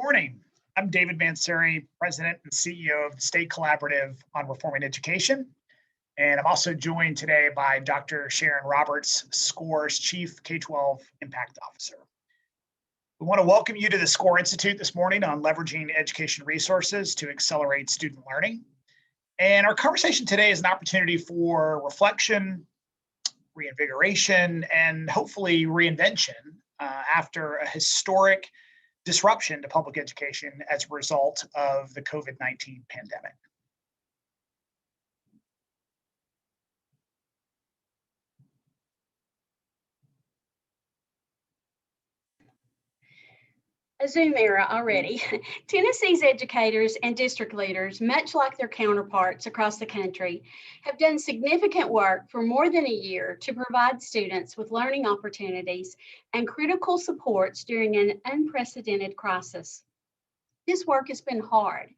Morning. I'm David Manseri, President and CEO of the State Collaborative on Reforming Education. And I'm also joined today by Dr. Sharon Roberts, SCORE's Chief K-12 Impact Officer. We want to welcome you to the SCORE Institute this morning on leveraging education resources to accelerate student learning. And our conversation today is an opportunity for reflection, reinvigoration, and hopefully reinvention after a historic disruption to public education as a result of the COVID-19 pandemic. A Zoom era already. Tennessee's educators and district leaders, much like their counterparts across the country, have done significant work for more than a year to provide students with learning opportunities and critical supports during an unprecedented crisis. This work has been hard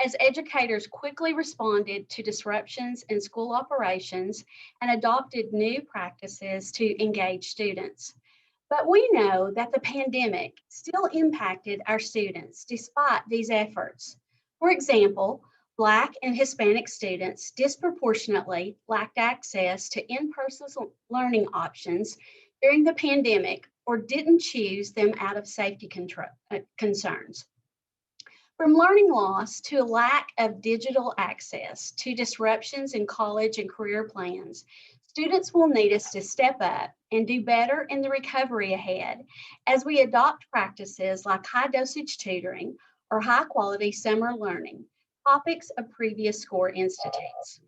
as educators quickly responded to disruptions in school operations and adopted new practices to engage students. But we know that the pandemic still impacted our students despite these efforts. For example, Black and Hispanic students disproportionately lacked access to in-person learning options during the pandemic or didn't choose them out of safety concerns. From learning loss to a lack of digital access to disruptions in college and career plans, students will need us to step up and do better in the recovery ahead as we adopt practices like high-dosage tutoring or high-quality summer learning, topics of previous SCORE institutes.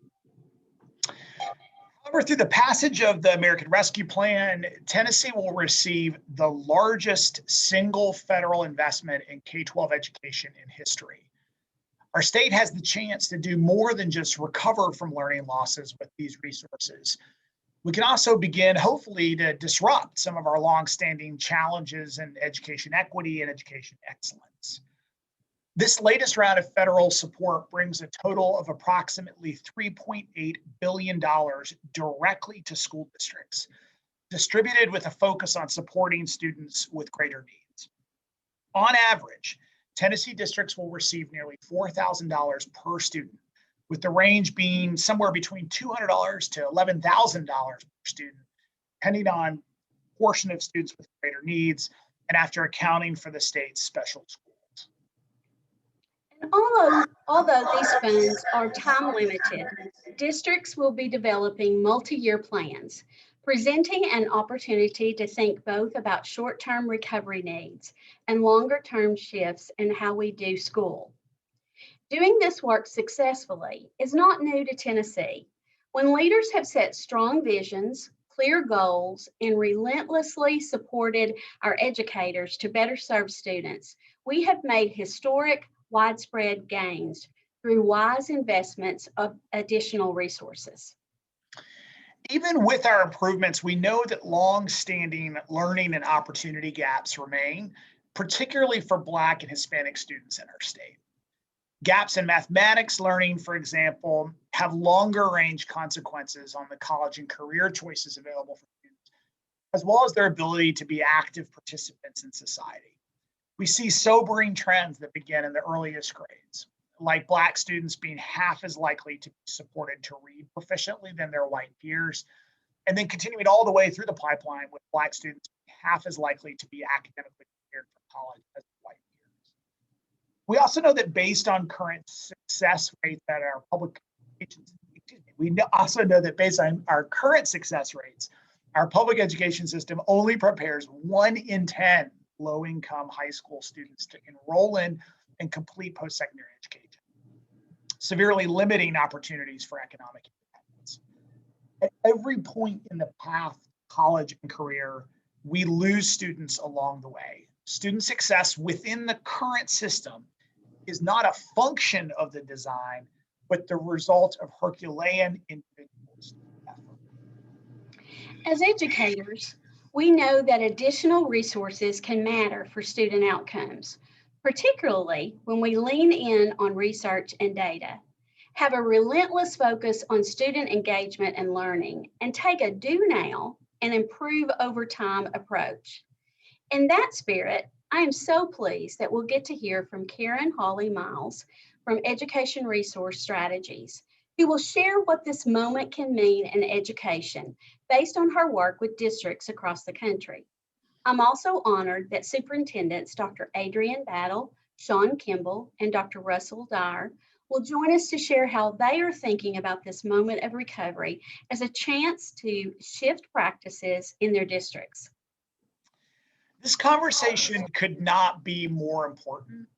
However, through the passage of the American Rescue Plan, Tennessee will receive the largest single federal investment in K-12 education in history. Our state has the chance to do more than just recover from learning losses with these resources. We can also begin, hopefully, to disrupt some of our longstanding challenges in education equity and education excellence. This latest round of federal support brings a total of approximately $3.8 billion directly to school districts, distributed with a focus on supporting students with greater needs. On average, Tennessee districts will receive nearly $4,000 per student, with the range being somewhere between $200 to $11,000 per student, depending on portion of students with greater needs and after accounting for the state's special schools. And although these funds are time limited, districts will be developing multi-year plans, presenting an opportunity to think both about short-term recovery needs and longer-term shifts in how we do school. Doing this work successfully is not new to Tennessee. When leaders have set strong visions, clear goals, and relentlessly supported our educators to better serve students, we have made historic, widespread gains through wise investments of additional resources. Even with our improvements, we know that long-standing learning and opportunity gaps remain, particularly for Black and Hispanic students in our state. Gaps in mathematics learning, for example, have longer range consequences on the college and career choices available for students, as well as their ability to be active participants in society. We see sobering trends that begin in the earliest grades, like Black students being half as likely to be supported to read proficiently than their white peers, and then continuing all the way through the pipeline with Black students being half as likely to be academically prepared for college as white peers. We also know that based on current success rates at our public education, our public education system only prepares 1 in 10 low-income high school students to enroll in and complete post-secondary education, severely limiting opportunities for economic independence. At every point in the path to college and career, we lose students along the way. Student success within the current system is not a function of the design, but the result of Herculean individual effort. As educators, we know that additional resources can matter for student outcomes, particularly when we lean in on research and data, have a relentless focus on student engagement and learning, and take a do now and improve over time approach. In that spirit, I am so pleased that we'll get to hear from Karen Hawley Miles from Education Resource Strategies, who will share what this moment can mean in education based on her work with districts across the country. I'm also honored that Superintendents Dr. Adrian Battle, Sean Kimball, and Dr. Russell Dyer will join us to share how they are thinking about this moment of recovery as a chance to shift practices in their districts. This conversation could not be more important.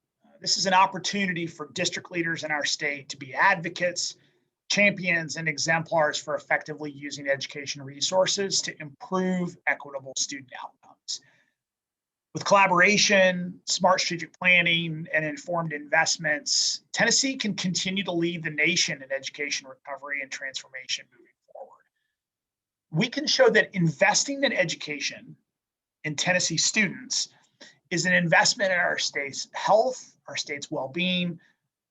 This is an opportunity for district leaders in our state to be advocates, champions, and exemplars for effectively using education resources to improve equitable student outcomes. With collaboration, smart strategic planning, and informed investments, Tennessee can continue to lead the nation in education recovery and transformation moving forward. We can show that investing in education in Tennessee students is an investment in our state's health, our state's well-being,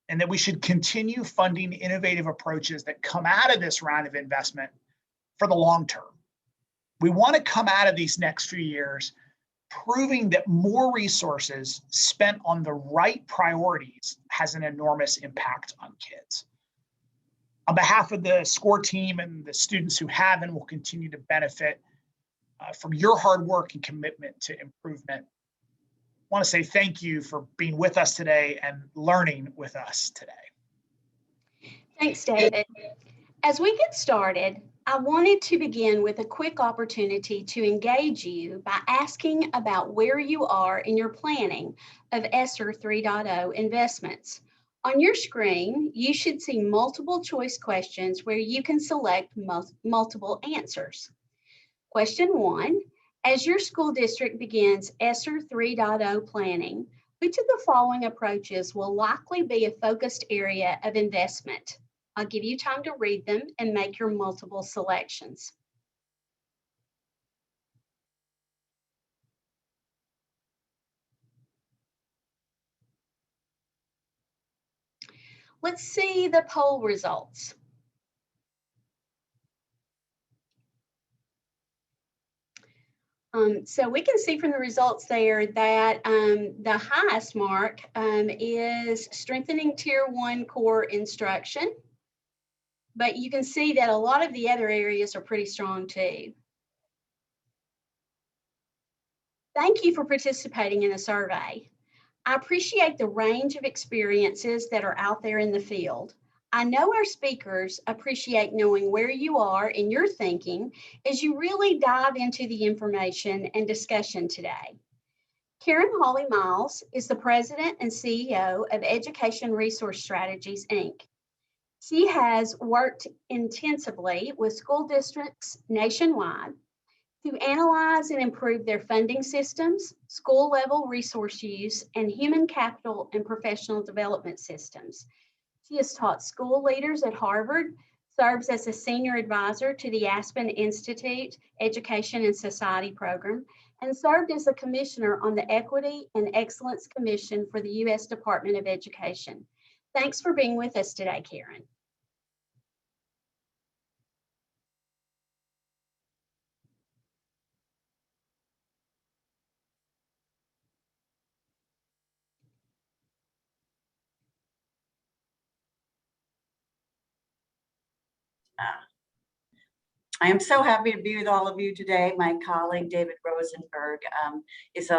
and that we should continue funding innovative approaches that come out of this round of investment for the long term. We want to come out of these next few years proving that more resources spent on the right priorities has an enormous impact on kids. On behalf of the SCORE team and the students who have and will continue to benefit from your hard work and commitment to improvement, I want to say thank you for being with us today and learning with us today. Thanks, David. As we get started, I wanted to begin with a quick opportunity to engage you by asking about where you are in your planning of ESSER 3.0 investments. On your screen, you should see multiple choice questions where you can select multiple answers. Question 1, as your school district begins ESSER 3.0 planning, which of the following approaches will likely be a focused area of investment? I'll give you time to read them and make your multiple selections. Let's see the poll results. So we can see from the results there that the highest mark is strengthening Tier 1 core instruction. But you can see that a lot of the other areas are pretty strong too. Thank you for participating in the survey. I appreciate the range of experiences that are out there in the field. I know our speakers appreciate knowing where you are in your thinking as you really dive into the information and discussion today. Karen Hawley Miles is the President and CEO of Education Resource Strategies, Inc. She has worked intensively with school districts nationwide to analyze and improve their funding systems, school level resource use, and human capital and professional development systems. She has taught school leaders at Harvard, serves as a senior advisor to the Aspen Institute Education and Society program, and served as a commissioner on the Equity and Excellence Commission for the U.S. Department of Education. Thanks for being with us today, Karen. I am so happy to be with all of you today. My colleague, David Rosenberg, is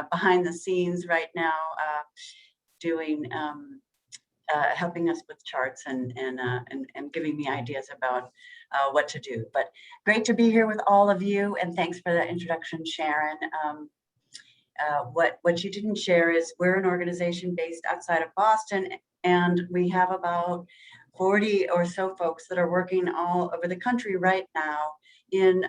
behind the scenes right now doing helping us with charts and giving me ideas about what to do. But great to be here with all of you, and thanks for the introduction, Sharon. What you didn't share is we're an organization based outside of Boston, and we have about 40 or so folks that are working all over the country right now in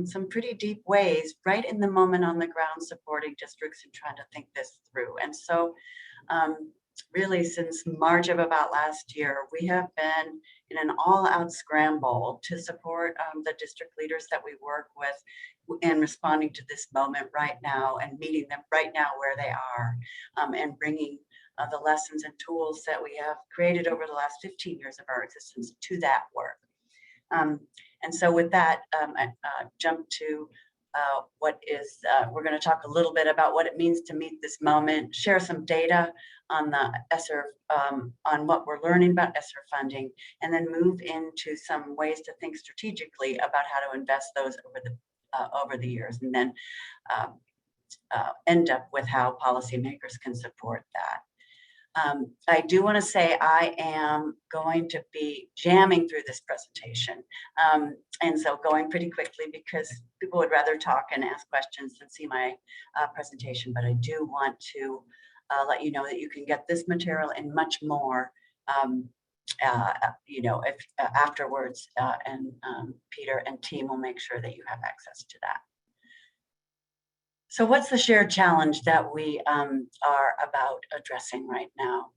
some pretty deep ways, right in the moment on the ground, supporting districts and trying to think this through. And so really since March of about last year, we have been in an all-out scramble to support the district leaders that we work with in responding to this moment right now and meeting them right now where they are, and bringing the lessons and tools that we have created over the last 15 years of our existence to that work. And so with that, I jump to we're going to talk a little bit about what it means to meet this moment, share some data on the ESSER, on what we're learning about ESSER funding, and then move into some ways to think strategically about how to invest those over the years, and then end up with how policymakers can support that. I do want to say I am going to be jamming through this presentation. And so going pretty quickly because people would rather talk and ask questions than see my presentation. But I do want to let you know that you can get this material and much more, if afterwards, and Peter and team will make sure that you have access to that. So what's the shared challenge that we are about addressing right now?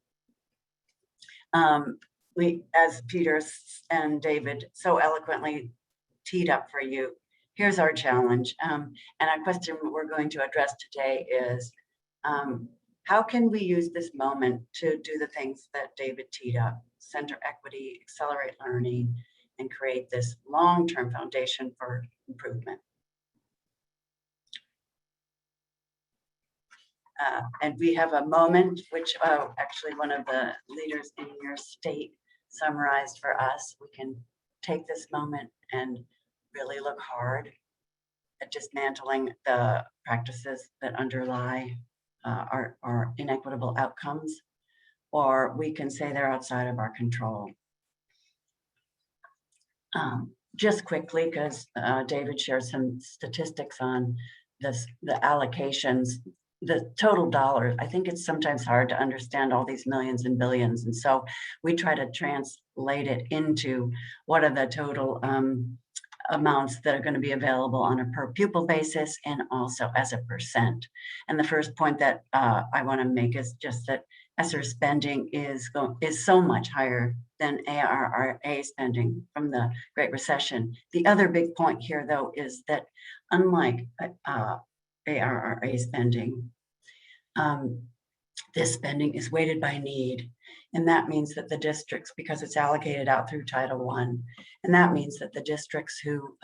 As Peter and David so eloquently teed up for you, here's our challenge. And a question we're going to address today is, how can we use this moment to do the things that David teed up, center equity, accelerate learning, and create this long-term foundation for improvement? And we have a moment, which actually one of the leaders in your state summarized for us. We can take this moment and really look hard at dismantling the practices that underlie our inequitable outcomes, or we can say they're outside of our control. Just quickly, because David shared some statistics on this, the allocations, the total dollars. I think it's sometimes hard to understand all these millions and billions. And so we try to translate it into what are the total amounts that are going to be available on a per pupil basis and also as a percent. And the first point that I want to make is just that ESSER spending is so much higher than ARRA spending from the Great Recession. The other big point here, though, is that unlike ARRA spending, this spending is weighted by need. And that means that the districts, because it's allocated out through Title I, and that means that the districts who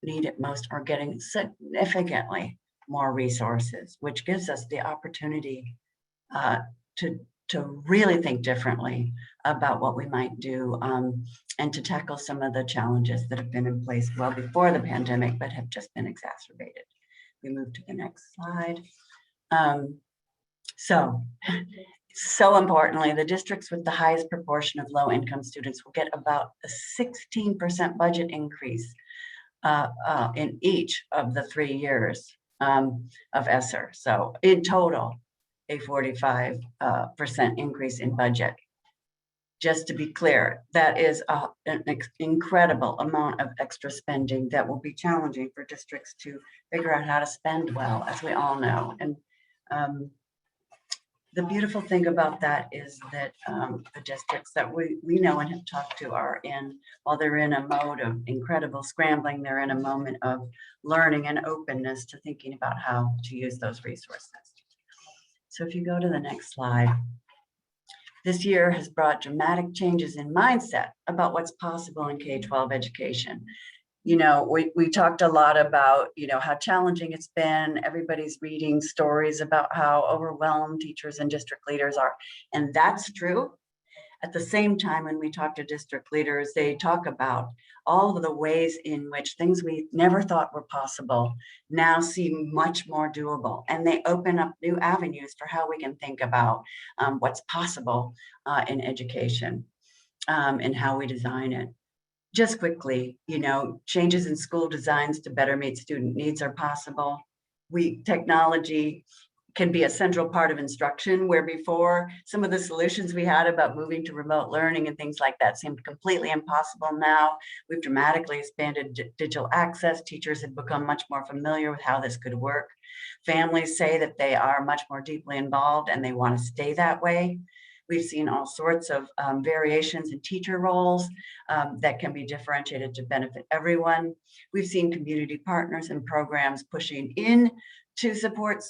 need it most are getting significantly more resources, which gives us the opportunity to really think differently about what we might do and to tackle some of the challenges that have been in place well before the pandemic, but have just been exacerbated. We move to the next slide. So importantly, the districts with the highest proportion of low-income students will get about a 16% budget increase in each of the 3 years of ESSER. So in total, a 45% increase in budget. Just to be clear, that is an incredible amount of extra spending that will be challenging for districts to figure out how to spend well, as we all know. And the beautiful thing about that is that the districts that we know and have talked to are while they're in a mode of incredible scrambling, they're in a moment of learning and openness to thinking about how to use those resources. So if you go to the next slide. This year has brought dramatic changes in mindset about what's possible in K-12 education. You know, we talked a lot about, how challenging it's been. Everybody's reading stories about how overwhelmed teachers and district leaders are. And that's true. At the same time, when we talk to district leaders, they talk about all of the ways in which things we never thought were possible now seem much more doable. And they open up new avenues for how we can think about what's possible in education and how we design it. Just quickly, changes in school designs to better meet student needs are possible. Technology can be a central part of instruction, where before some of the solutions we had about moving to remote learning and things like that seemed completely impossible. Now we've dramatically expanded digital access. Teachers have become much more familiar with how this could work. Families say that they are much more deeply involved and they want to stay that way. We've seen all sorts of variations in teacher roles that can be differentiated to benefit everyone. We've seen community partners and programs pushing in to support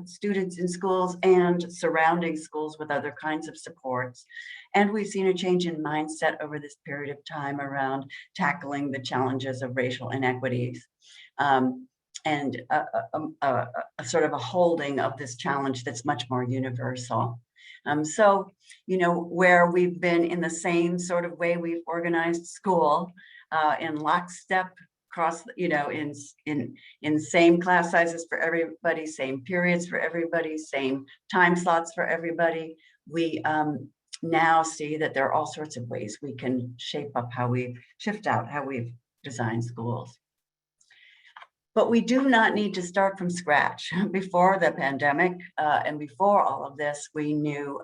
students in schools and surrounding schools with other kinds of supports. And we've seen a change in mindset over this period of time around tackling the challenges of racial inequities. and a sort of a holding of this challenge that's much more universal. So, you know, where we've been in the same sort of way we've organized school in lockstep across, you know, in same class sizes for everybody, same periods for everybody, same time slots for everybody. We now see that there are all sorts of ways we can shape up how we shift out how we've designed schools. But we do not need to start from scratch. Before the pandemic and before all of this, we knew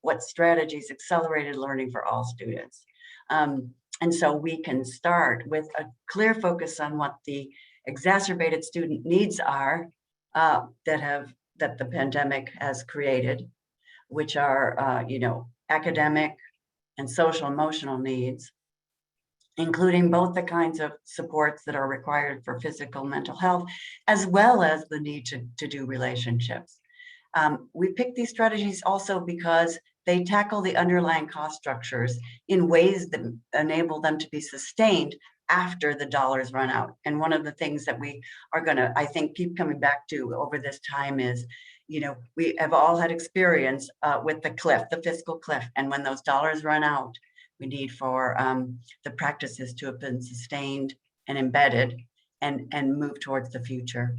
what strategies accelerated learning for all students. And so we can start with a clear focus on what the exacerbated student needs are that the pandemic has created, which are you know, academic and social emotional needs, including both the kinds of supports that are required for physical mental health, as well as the need to do relationships. We picked these strategies also because they tackle the underlying cost structures in ways that enable them to be sustained after the dollars run out. And one of the things that we are gonna, I think, keep coming back to over this time is, you know, we have all had experience with the cliff, the fiscal cliff. And when those dollars run out, we need for the practices to have been sustained and embedded and move towards the future.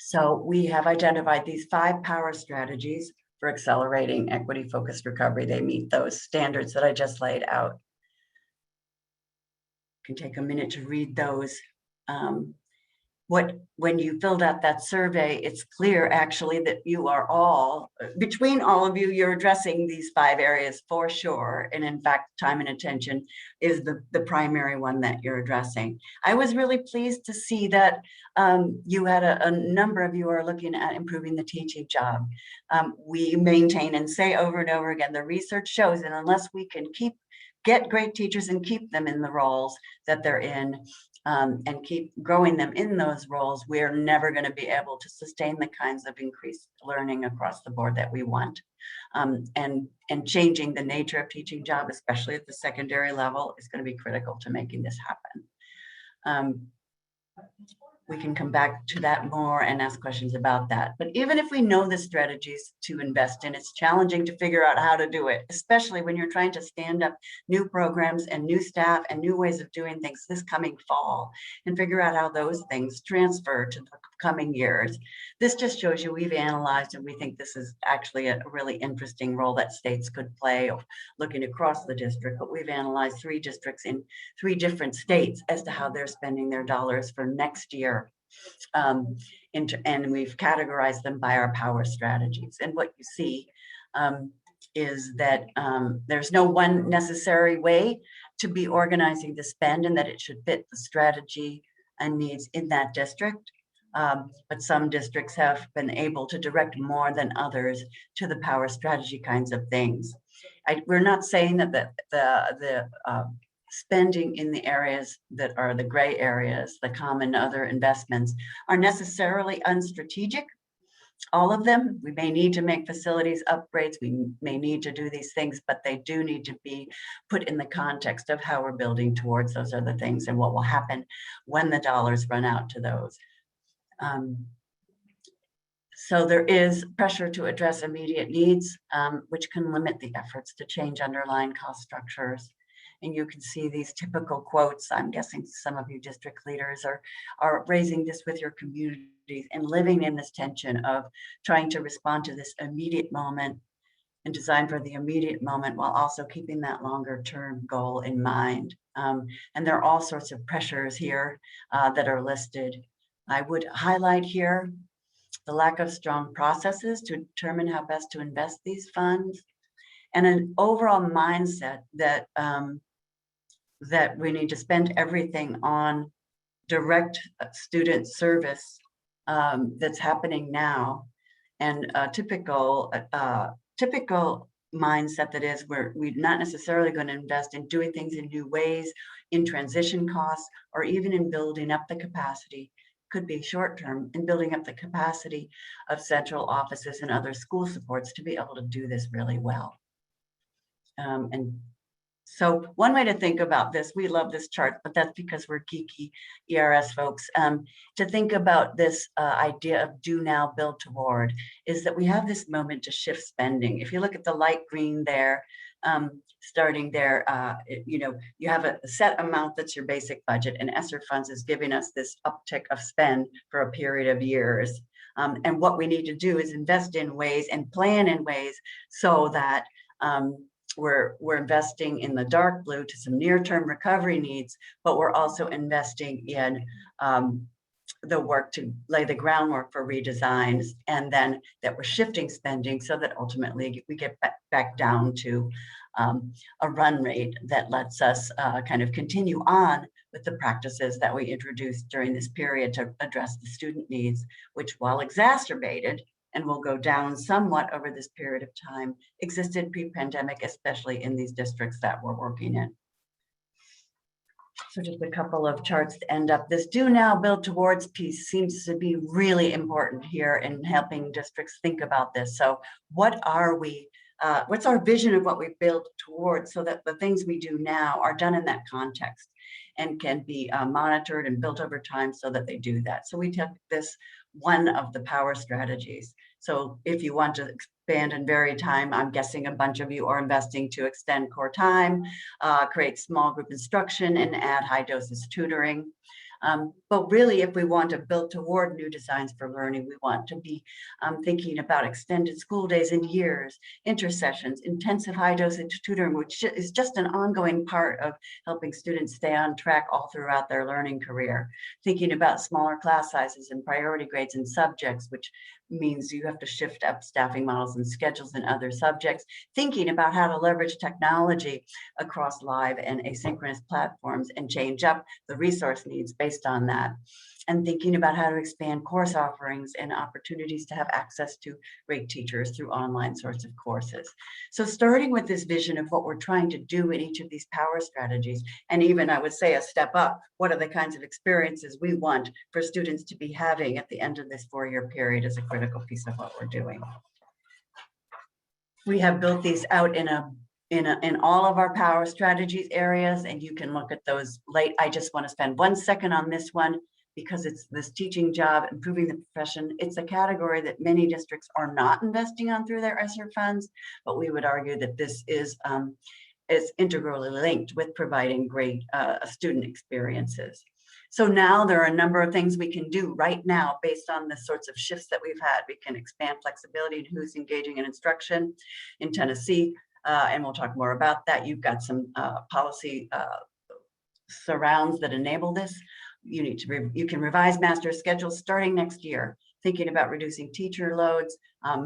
So we have identified these 5 power strategies for accelerating equity-focused recovery. They meet those standards that I just laid out. You can take a minute to read those. When you filled out that survey, it's clear actually that you are all, between all of you, you're addressing these 5 areas for sure. And in fact, time and attention is the primary one that you're addressing. I was really pleased to see that you had a number of you are looking at improving the teaching job. We maintain and say over and over again, the research shows that unless we can get great teachers and keep them in the roles that they're in, and keep growing them in those roles, we're never going to be able to sustain the kinds of increased learning across the board that we want. And changing the nature of teaching job, especially at the secondary level, is going to be critical to making this happen. We can come back to that more and ask questions about that. But even if we know the strategies to invest in, it's challenging to figure out how to do it, especially when you're trying to stand up new programs and new staff and new ways of doing things this coming fall, and figure out how those things transfer to the coming years. This just shows you we've analyzed, and we think this is actually a really interesting role that states could play looking across the district. But we've analyzed 3 districts in 3 different states as to how they're spending their dollars for next year. And we've categorized them by our power strategies. And what you see is that there's no one necessary way to be organizing the spend, and that it should fit the strategy and needs in that district. But some districts have been able to direct more than others to the power strategy kinds of things. We're not saying that the spending in the areas that are the gray areas, the common other investments, are necessarily unstrategic. All of them. We may need to make facilities upgrades, we may need to do these things, but they do need to be put in the context of how we're building towards those other things and what will happen when the dollars run out to those. So there is pressure to address immediate needs, which can limit the efforts to change underlying cost structures. And you can see these typical quotes. I'm guessing some of you district leaders are raising this with your communities and living in this tension of trying to respond to this immediate moment and design for the immediate moment while also keeping that longer term goal in mind. And there are all sorts of pressures here that are listed. I would highlight here the lack of strong processes to determine how best to invest these funds, and an overall mindset that that we need to spend everything on direct student service that's happening now, and a typical mindset that is we're not necessarily going to invest in doing things in new ways, in transition costs, or even in building up the capacity. Could be short term in building up the capacity of central offices and other school supports to be able to do this really well. And So one way to think about this, we love this chart, but that's because we're geeky ERS folks. To think about this idea of do now, build toward, is that we have this moment to shift spending. If you look at the light green there, starting there, you have a set amount that's your basic budget, and ESSER funds is giving us this uptick of spend for a period of years. And what we need to do is invest in ways and plan in ways so that we're investing in the dark blue to some near-term recovery needs, but we're also investing in the work to lay the groundwork for redesigns, and then that we're shifting spending so that ultimately we get back down to a run rate that lets us kind of continue on with the practices that we introduced during this period to address the student needs, which, while exacerbated and will go down somewhat over this period of time, existed pre-pandemic, especially in these districts that we're working in. So just a couple of charts to end up. This do now, build towards piece seems to be really important here in helping districts think about this. So what are we, what's our vision of what we build towards, so that the things we do now are done in that context and can be monitored and built over time so that they do that. So we took this one of the power strategies. So if you want to expand and vary time, I'm guessing a bunch of you are investing to extend core time, create small group instruction, and add high doses tutoring. But really, if we want to build toward new designs for learning, we want to be thinking about extended school days and years, intersessions, intensive high dosage tutoring, which is just an ongoing part of helping students stay on track all throughout their learning career. Thinking about smaller class sizes and priority grades in subjects, which means you have to shift up staffing models and schedules in other subjects. Thinking about how to leverage technology across live and asynchronous platforms and change up the resource needs based on that. And thinking about how to expand course offerings and opportunities to have access to great teachers through online sorts of courses. So starting with this vision of what we're trying to do in each of these power strategies, and even I would say a step up, what are the kinds of experiences we want for students to be having at the end of this 4-year period is a critical piece of what we're doing. We have built these out in all of our power strategies areas, and you can look at those late. I just want to spend 1 second on this one, because it's this teaching job, improving the profession. It's a category that many districts are not investing on through their ESSER funds, but we would argue that this is integrally linked with providing great student experiences. So now there are a number of things we can do right now based on the sorts of shifts that we've had. We can expand flexibility in who's engaging in instruction in Tennessee, and we'll talk more about that. You've got some policy surrounds that enable this. You can revise master schedules starting next year, thinking about reducing teacher loads.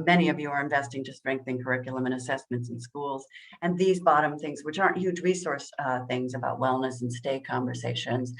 Many of you are investing to strengthen curriculum and assessments in schools. And these bottom things, which aren't huge resource things about wellness and stay conversations.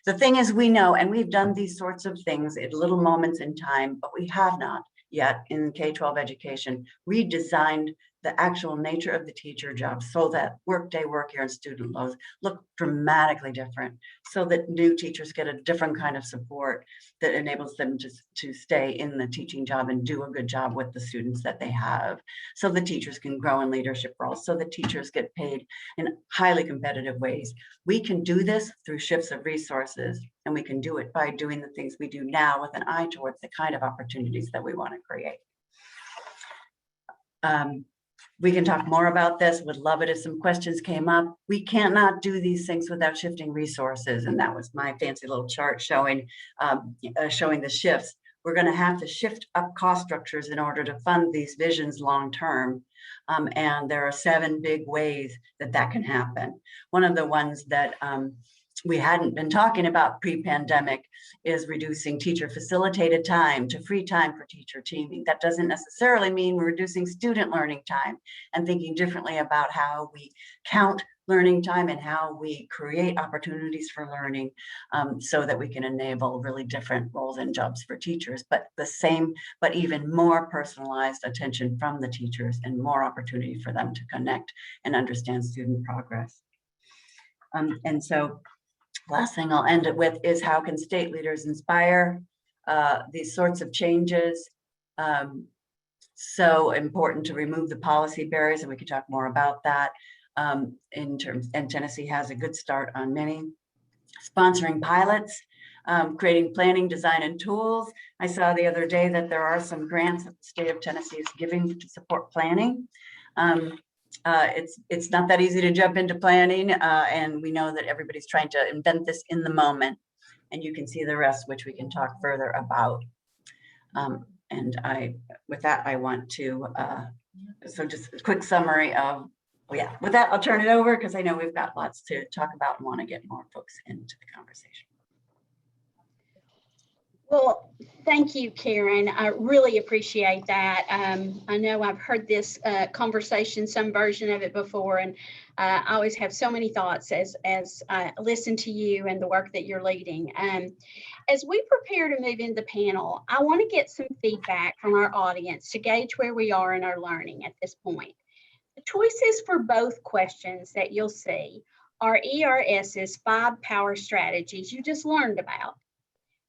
The thing is, we know, and we've done these sorts of things at little moments in time, but we have not yet in K-12 education redesigned the actual nature of the teacher job so that workday, work year, and student loads look dramatically different, so that new teachers get a different kind of support that enables them to stay in the teaching job and do a good job with the students that they have, so the teachers can grow in leadership roles, so the teachers get paid in highly competitive ways. We can do this through shifts of resources, and we can do it by doing the things we do now with an eye towards the kind of opportunities that we want to create. We can talk more about this. Would love it if some questions came up. We cannot do these things without shifting resources. And that was my fancy little chart showing the shifts. We're going to have to shift up cost structures in order to fund these visions long term. And there are 7 big ways that that can happen. One of the ones that we hadn't been talking about pre-pandemic is reducing teacher facilitated time to free time for teacher teaming. That doesn't necessarily mean we're reducing student learning time, and thinking differently about how we count learning time and how we create opportunities for learning, so that we can enable really different roles and jobs for teachers, but the same, but even more personalized attention from the teachers and more opportunity for them to connect and understand student progress. And so last thing I'll end it with is, how can state leaders inspire these sorts of changes? So important to remove the policy barriers, and we can talk more about that. in terms, and Tennessee has a good start on many. Sponsoring pilots, creating planning, design, and tools. I saw the other day that there are some grants that the state of Tennessee is giving to support planning. It's not that easy to jump into planning, and we know that everybody's trying to invent this in the moment. And you can see the rest, which we can talk further about. And with that, I want to, so just a quick summary of, yeah, with that, I'll turn it over because I know we've got lots to talk about and want to get more folks into the conversation. Well, thank you, Karen. I really appreciate that. I know I've heard this conversation, some version of it before, and I always have so many thoughts as I listen to you and the work that you're leading. As we prepare to move into the panel, I want to get some feedback from our audience to gauge where we are in our learning at this point. The choices for both questions that you'll see are ERS's 5 power strategies you just learned about.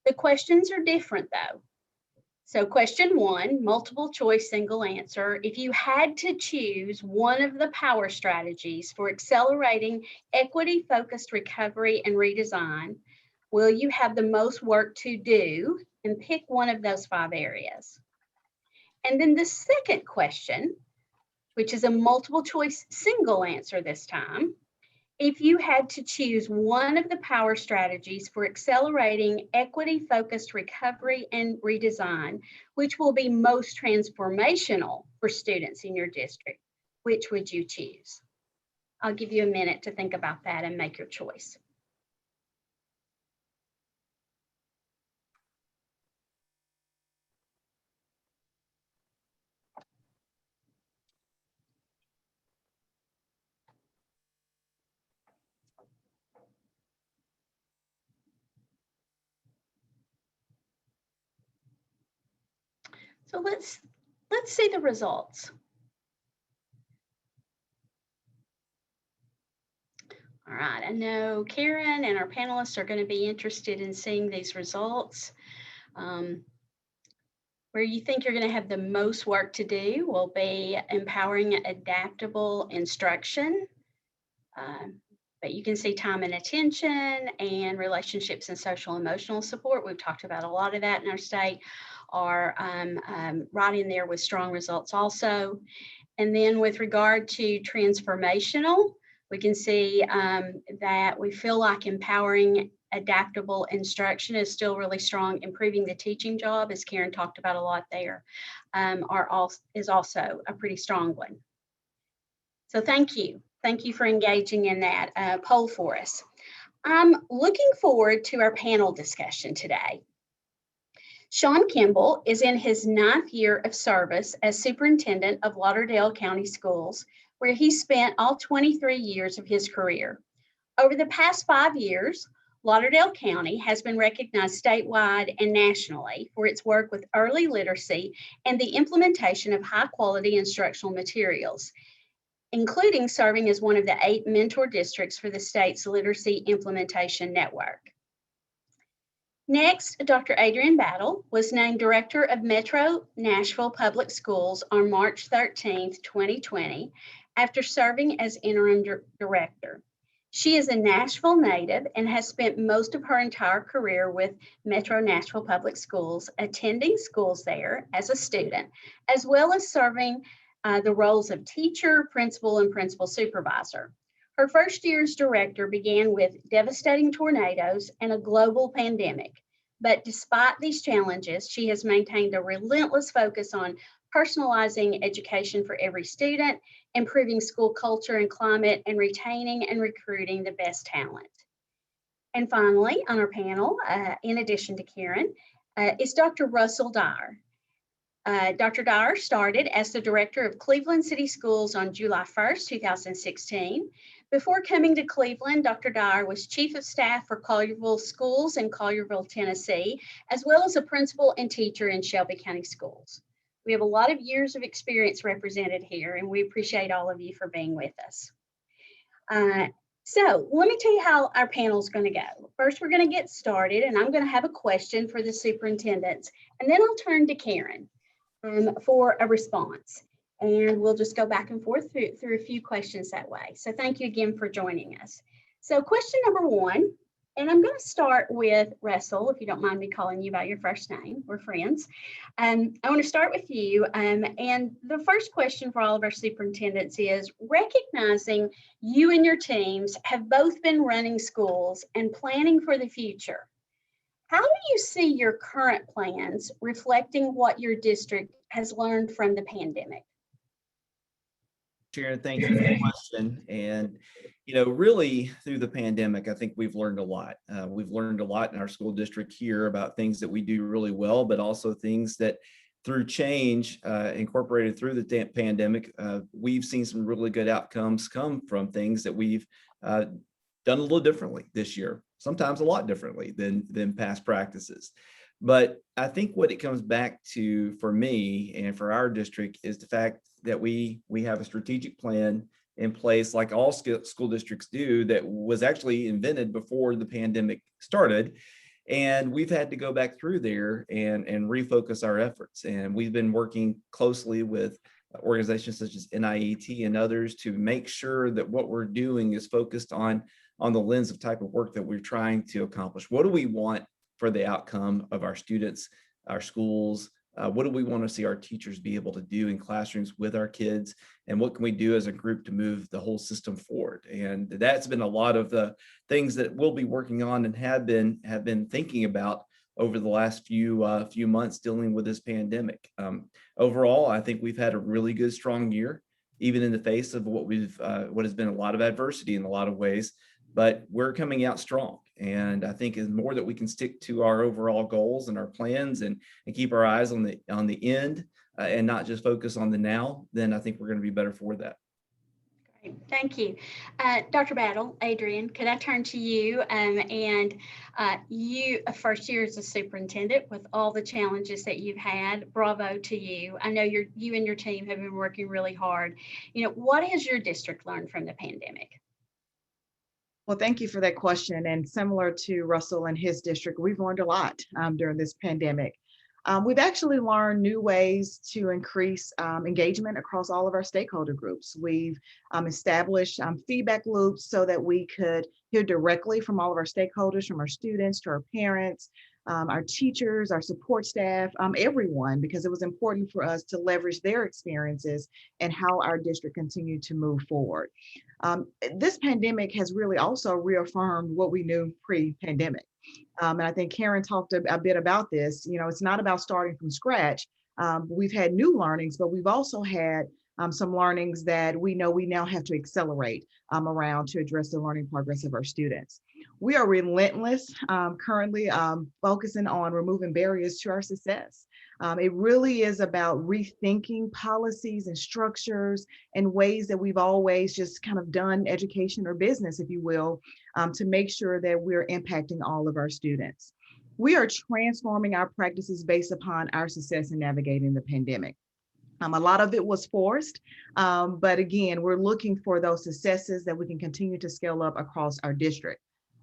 The questions are different though. So question 1, multiple choice, single answer. If you had to choose one of the power strategies for accelerating equity-focused recovery and redesign, will you have the most work to do? And pick one of those 5 areas. And then the second question, which is a multiple choice single answer this time. If you had to choose one of the power strategies for accelerating equity-focused recovery and redesign, which will be most transformational for students in your district, which would you choose? I'll give you a minute to think about that and make your choice. So let's see the results. All right, I know Karen and our panelists are going to be interested in seeing these results. Where you think you're going to have the most work to do will be empowering adaptable instruction. But you can see time and attention and relationships and social emotional support. We've talked about a lot of that in our state, are right in there with strong results also. And then with regard to transformational, we can see that we feel like empowering adaptable instruction is still really strong. Improving the teaching job, as Karen talked about a lot there, is also a pretty strong one. So thank you. Thank you for engaging in that poll for us. I'm looking forward to our panel discussion today. Sean Kimball is in his 9th year of service as superintendent of Lauderdale County Schools, where he spent all 23 years of his career. Over the past 5 years, Lauderdale County has been recognized statewide and nationally for its work with early literacy and the implementation of high-quality instructional materials, including serving as one of the 8 mentor districts for the state's Literacy Implementation Network. Next, Dr. Adrian Battle was named Director of Metro Nashville Public Schools on March 13, 2020, after serving as interim director. She is a Nashville native and has spent most of her entire career with Metro Nashville Public Schools, attending schools there as a student, as well as serving the roles of teacher, principal, and principal supervisor. Her first year as director began with devastating tornadoes and a global pandemic. But despite these challenges, she has maintained a relentless focus on personalizing education for every student, improving school culture and climate, and retaining and recruiting the best talent. And finally, on our panel, in addition to Karen, is Dr. Russell Dyer. Dr. Dyer started as the director of Cleveland City Schools on July 1st, 2016. Before coming to Cleveland, Dr. Dyer was chief of staff for Collierville Schools in Collierville, Tennessee, as well as a principal and teacher in Shelby County Schools. We have a lot of years of experience represented here, and we appreciate all of you for being with us. So let me tell you how our panel is going to go. First, we're going to get started, and I'm going to have a question for the superintendents, and then I'll turn to Karen for a response. And we'll just go back and forth through a few questions that way. So thank you again for joining us. So question number one, and I'm going to start with Russell, if you don't mind me calling you by your first name. We're friends. I want to start with you. And the first question for all of our superintendents is, recognizing you and your teams have both been running schools and planning for the future, how do you see your current plans reflecting what your district has learned from the pandemic? Sharon, thank you for the question. And, really through the pandemic, I think we've learned a lot. We've learned a lot in our school district here about things that we do really well, but also things that through change incorporated through the pandemic, we've seen some really good outcomes come from things that we've done a little differently this year, sometimes a lot differently than past practices. But I think what it comes back to for me and for our district is the fact that we have a strategic plan in place, like all school districts do, that was actually invented before the pandemic started. And we've had to go back through there and refocus our efforts. And we've been working closely with organizations such as NIET and others to make sure that what we're doing is focused on the lens of type of work that we're trying to accomplish. What do we want for the outcome of our students, our schools? What do we want to see our teachers be able to do in classrooms with our kids? And what can we do as a group to move the whole system forward? And that's been a lot of the things that we'll be working on and have been thinking about over the last few months dealing with this pandemic. Overall, I think we've had a really good, strong year, even in the face of what has been a lot of adversity in a lot of ways. But we're coming out strong. And I think is more that we can stick to our overall goals and our plans and keep our eyes on the end and not just focus on the now, then I think we're going to be better for that. Great. Thank you. Dr. Battle, Adrian, could I turn to you? You, a first year as a superintendent with all the challenges that you've had, bravo to you. I know you and your team have been working really hard. What has your district learned from the pandemic? Well, thank you for that question. And similar to Russell and his district, we've learned a lot during this pandemic. We've actually learned new ways to increase engagement across all of our stakeholder groups. We've established feedback loops so that we could hear directly from all of our stakeholders, from our students to our parents, our teachers, our support staff, everyone, because it was important for us to leverage their experiences and how our district continued to move forward. This pandemic has really also reaffirmed what we knew pre-pandemic. And I think Karen talked a bit about this. It's not about starting from scratch. We've had new learnings, but we've also had some learnings that we know we now have to accelerate around to address the learning progress of our students. We are relentless currently focusing on removing barriers to our success. It really is about rethinking policies and structures and ways that we've always just kind of done education or business, if you will, to make sure that we're impacting all of our students. We are transforming our practices based upon our success in navigating the pandemic. A lot of it was forced, but again, we're looking for those successes that we can continue to scale up across our district.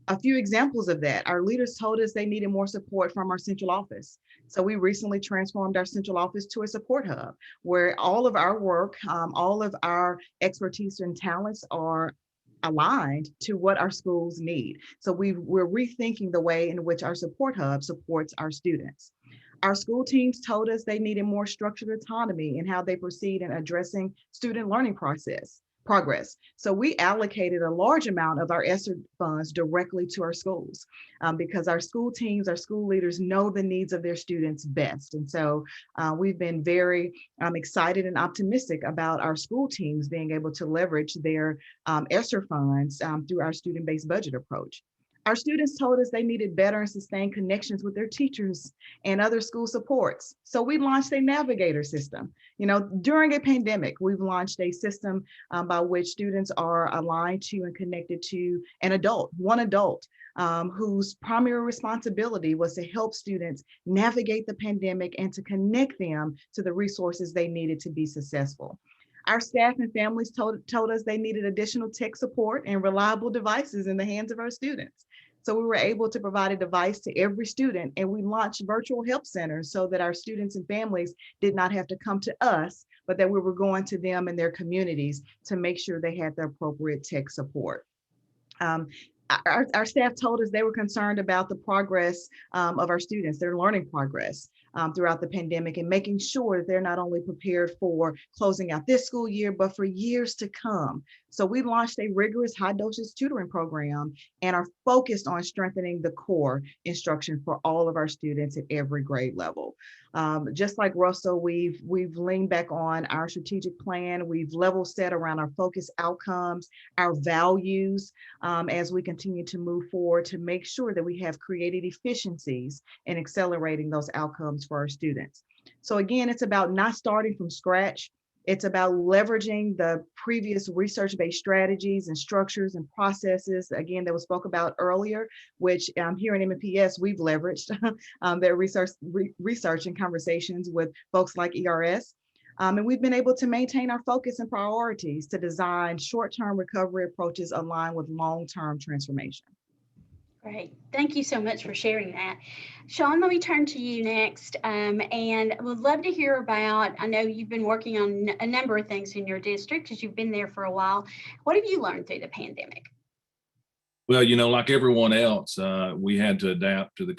A few examples of that, our leaders told us they needed more support from our central office. So we recently transformed our central office to a support hub where all of our work, all of our expertise and talents are aligned to what our schools need. So we're rethinking the way in which our support hub supports our students. Our school teams told us they needed more structured autonomy in how they proceed in addressing student learning progress. So we allocated a large amount of our ESSER funds directly to our schools because our school teams, our school leaders know the needs of their students best. And so we've been very excited and optimistic about our school teams being able to leverage their ESSER funds through our student-based budget approach. Our students told us they needed better and sustained connections with their teachers and other school supports. So we launched a navigator system. During a pandemic, we've launched a system by which students are aligned to and connected to one adult whose primary responsibility was to help students navigate the pandemic and to connect them to the resources they needed to be successful. Our staff and families told us they needed additional tech support and reliable devices in the hands of our students. So we were able to provide a device to every student, and we launched virtual help centers so that our students and families did not have to come to us, but that we were going to them and their communities to make sure they had the appropriate tech support. Our staff told us they were concerned about the progress of our students, their learning progress throughout the pandemic, and making sure that they're not only prepared for closing out this school year, but for years to come. So we launched a rigorous high dosage tutoring program and are focused on strengthening the core instruction for all of our students at every grade level. Just like Russell, we've leaned back on our strategic plan. We've level set around our focus outcomes, our values, as we continue to move forward to make sure that we have created efficiencies in accelerating those outcomes for our students. So again, it's about not starting from scratch. It's about leveraging the previous research-based strategies and structures and processes, again, that was spoke about earlier, which here in MPS, we've leveraged their research and conversations with folks like ERS. And we've been able to maintain our focus and priorities to design short-term recovery approaches aligned with long-term transformation. Great. Thank you so much for sharing that. Sean, let me turn to you next, and would love to hear about, I know you've been working on a number of things in your district because you've been there for a while. What have you learned through the pandemic? Well, like everyone else, we had to adapt to the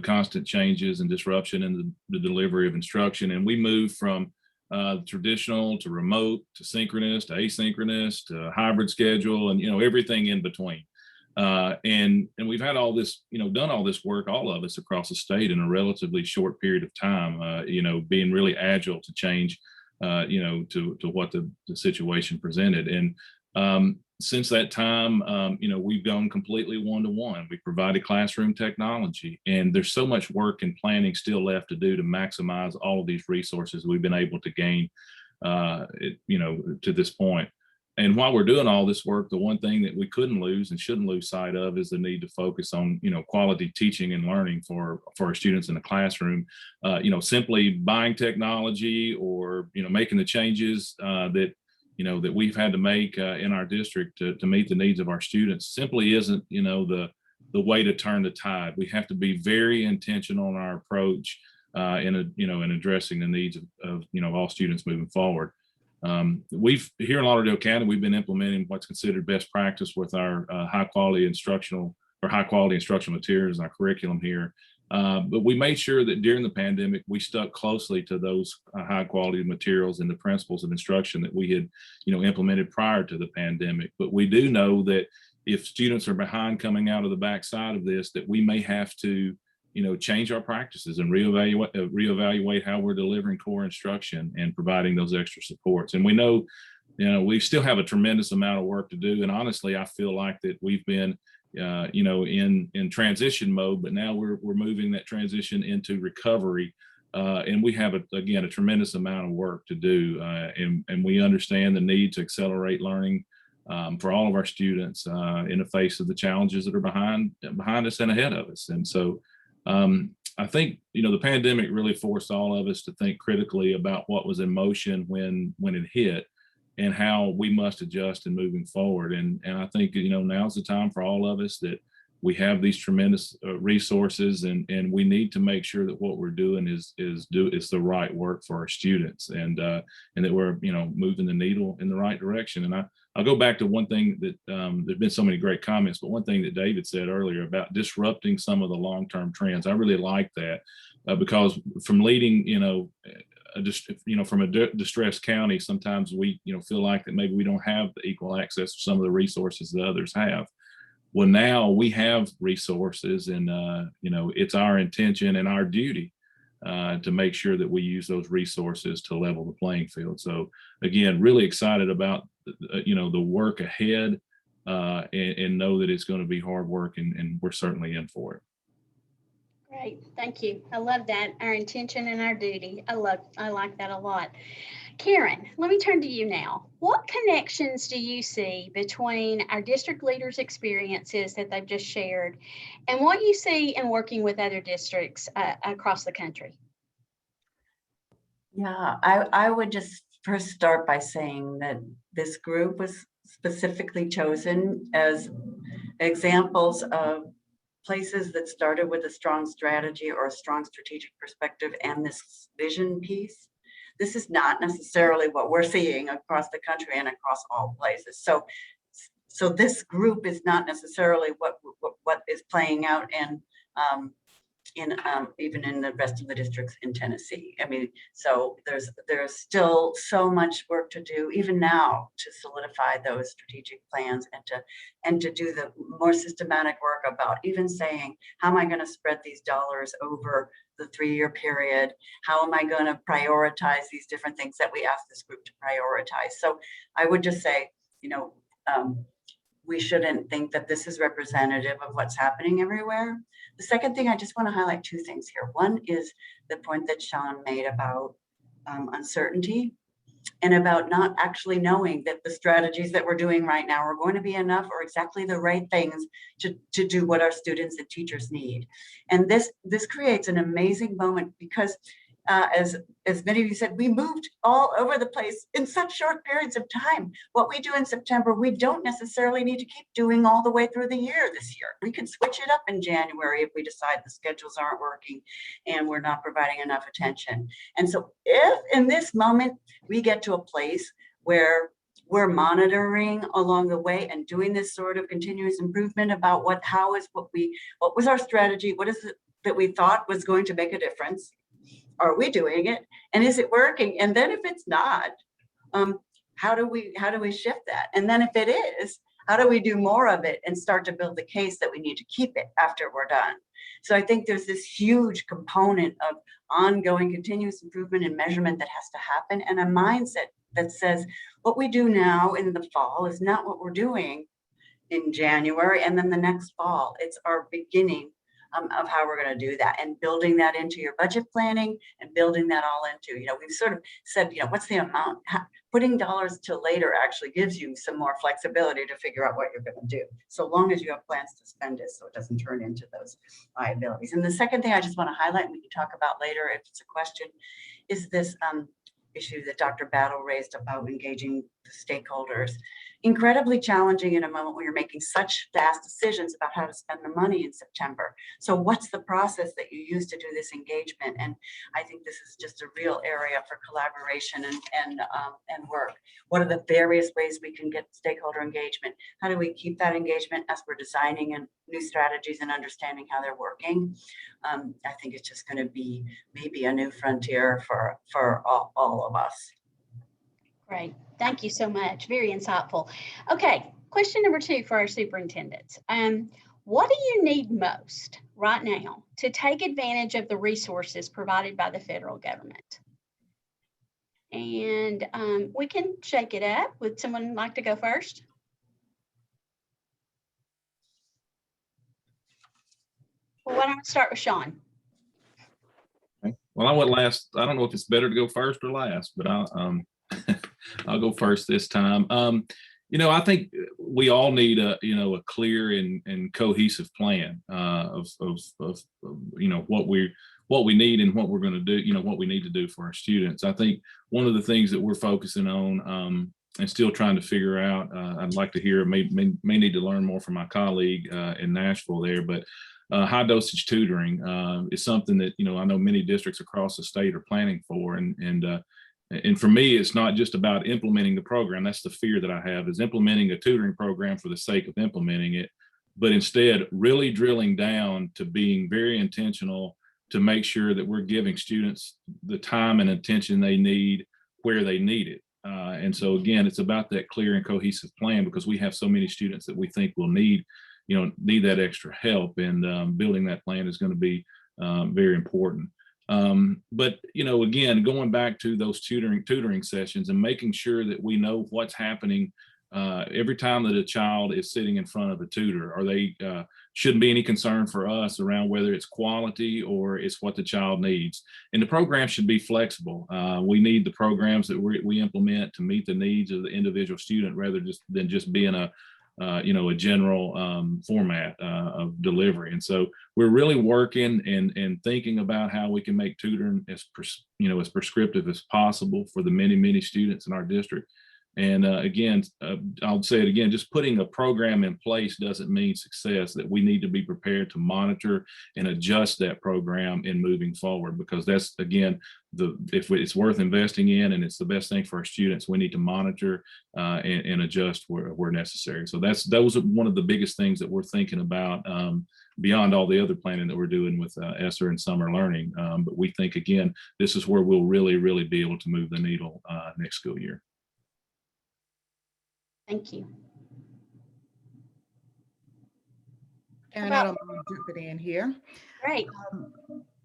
constant changes and disruption in the delivery of instruction. And we moved from traditional to remote to synchronous to asynchronous to hybrid schedule and, everything in between. And we've had all this, done all this work, all of us across the state in a relatively short period of time, being really agile to change, to what the situation presented. And since that time, we've gone completely one-to-one. We provided classroom technology, and there's so much work and planning still left to do to maximize all of these resources we've been able to gain, to this point. And while we're doing all this work, the one thing that we couldn't lose and shouldn't lose sight of is the need to focus on, quality teaching and learning for our students in the classroom. Simply buying technology or, making the changes that we've had to make in our district to meet the needs of our students simply isn't, the way to turn the tide. We have to be very intentional in our approach in addressing the needs of all students moving forward. We've here in Lauderdale County, we've been implementing what's considered best practice with our high quality instructional materials in our curriculum here. But we made sure that during the pandemic, we stuck closely to those high quality materials and the principles of instruction that we had, implemented prior to the pandemic. But we do know that if students are behind coming out of the backside of this, that we may have to, change our practices and reevaluate how we're delivering core instruction and providing those extra supports. And we know, we still have a tremendous amount of work to do. And honestly, I feel like that we've been in transition mode, but now we're moving that transition into recovery. And we have, again, a tremendous amount of work to do. And we understand the need to accelerate learning for all of our students in the face of the challenges that are behind us and ahead of us. And so I think, the pandemic really forced all of us to think critically about what was in motion when it hit, and how we must adjust in moving forward. And I think, now's the time for all of us that we have these tremendous resources, and we need to make sure that what we're doing is the right work for our students, and that we're, moving the needle in the right direction. And I'll go back to one thing that there's been so many great comments, but one thing that David said earlier about disrupting some of the long-term trends, I really like that because from leading, from a distressed county, sometimes we, feel like that maybe we don't have the equal access to some of the resources that others have. Well, now we have resources, and it's our intention and our duty to make sure that we use those resources to level the playing field. So again, really excited about the work ahead, and know that it's going to be hard work, and we're certainly in for it. Great, thank you. I love that, our intention and our duty. I like that a lot. Karen, let me turn to you now. What connections do you see between our district leaders' experiences that they've just shared and what you see in working with other districts across the country? Yeah, I would just first start by saying that this group was specifically chosen as examples of places that started with a strong strategy or a strong strategic perspective and this vision piece. This is not necessarily what we're seeing across the country and across all places. So this group is not necessarily what is playing out even in the rest of the districts in Tennessee. I mean, so there's still so much work to do even now to solidify those strategic plans and to do the more systematic work about even saying, how am I going to spread these dollars over the 3-year period? How am I going to prioritize these different things that we ask this group to prioritize? So I would just say, we shouldn't think that this is representative of what's happening everywhere. The second thing, I just want to highlight 2 things here. One is the point that Sean made about uncertainty and about not actually knowing that the strategies that we're doing right now are going to be enough or exactly the right things to do what our students and teachers need. And this creates an amazing moment because as many of you said, we moved all over the place in such short periods of time. What we do in September, we don't necessarily need to keep doing all the way through the year this year. We can switch it up in January if we decide the schedules aren't working and we're not providing enough attention. And so if in this moment we get to a place where we're monitoring along the way and doing this sort of continuous improvement about what was our strategy, what is it that we thought was going to make a difference? Are we doing it? And is it working? And then if it's not, how do we shift that? And then if it is, how do we do more of it and start to build the case that we need to keep it after we're done? So I think there's this huge component of ongoing continuous improvement and measurement that has to happen, and a mindset that says what we do now in the fall is not what we're doing in January and then the next fall. It's our beginning of how we're going to do that, and building that into your budget planning and building that all into, we've sort of said, what's the amount? Putting dollars till later actually gives you some more flexibility to figure out what you're going to do, so long as you have plans to spend it so it doesn't turn into those liabilities. And the second thing I just want to highlight, and we can talk about later if it's a question, is this issue that Dr. Battle raised about engaging the stakeholders. Incredibly challenging in a moment where you're making such fast decisions about how to spend the money in September. So what's the process that you use to do this engagement? And I think this is just a real area for collaboration and work. What are the various ways we can get stakeholder engagement? How do we keep that engagement as we're designing new strategies and understanding how they're working? I think it's just going to be maybe a new frontier for all of us. Great. Thank you so much. Very insightful. Okay. Question number 2 for our superintendents. What do you need most right now to take advantage of the resources provided by the federal government? And we can shake it up. Would someone like to go first? Well, why don't we start with Sean? Okay. Well, I went last. I don't know if it's better to go first or last, but I'll go first this time. I think we all need a clear and cohesive plan of what we need and what we're going to do, what we need to do for our students. I think one of the things that we're focusing on and still trying to figure out, I'd like to hear, may need to learn more from my colleague in Nashville there, but high dosage tutoring is something that, I know many districts across the state are planning for. And for me, it's not just about implementing the program. That's the fear that I have, is implementing a tutoring program for the sake of implementing it, but instead really drilling down to being very intentional to make sure that we're giving students the time and attention they need where they need it. And so again, it's about that clear and cohesive plan, because we have so many students that we think will need that extra help, and building that plan is going to be very important. But again, going back to those tutoring sessions and making sure that we know what's happening every time that a child is sitting in front of a tutor. Shouldn't be any concern for us around whether it's quality or it's what the child needs. And the program should be flexible. We need the programs that we implement to meet the needs of the individual student, rather than just being a general format of delivery. And so we're really working and thinking about how we can make tutoring as prescriptive as possible for the many students in our district. And again, I'll say it again, just putting a program in place doesn't mean success, that we need to be prepared to monitor and adjust that program in moving forward, because that's, again, if it's worth investing in and it's the best thing for our students, we need to monitor and adjust where necessary. So those are one of the biggest things that we're thinking about, beyond all the other planning that we're doing with ESSER and summer learning. But we think, again, this is where we'll really, really be able to move the needle next school year. Thank you. And I don't mind jumping in here. Great.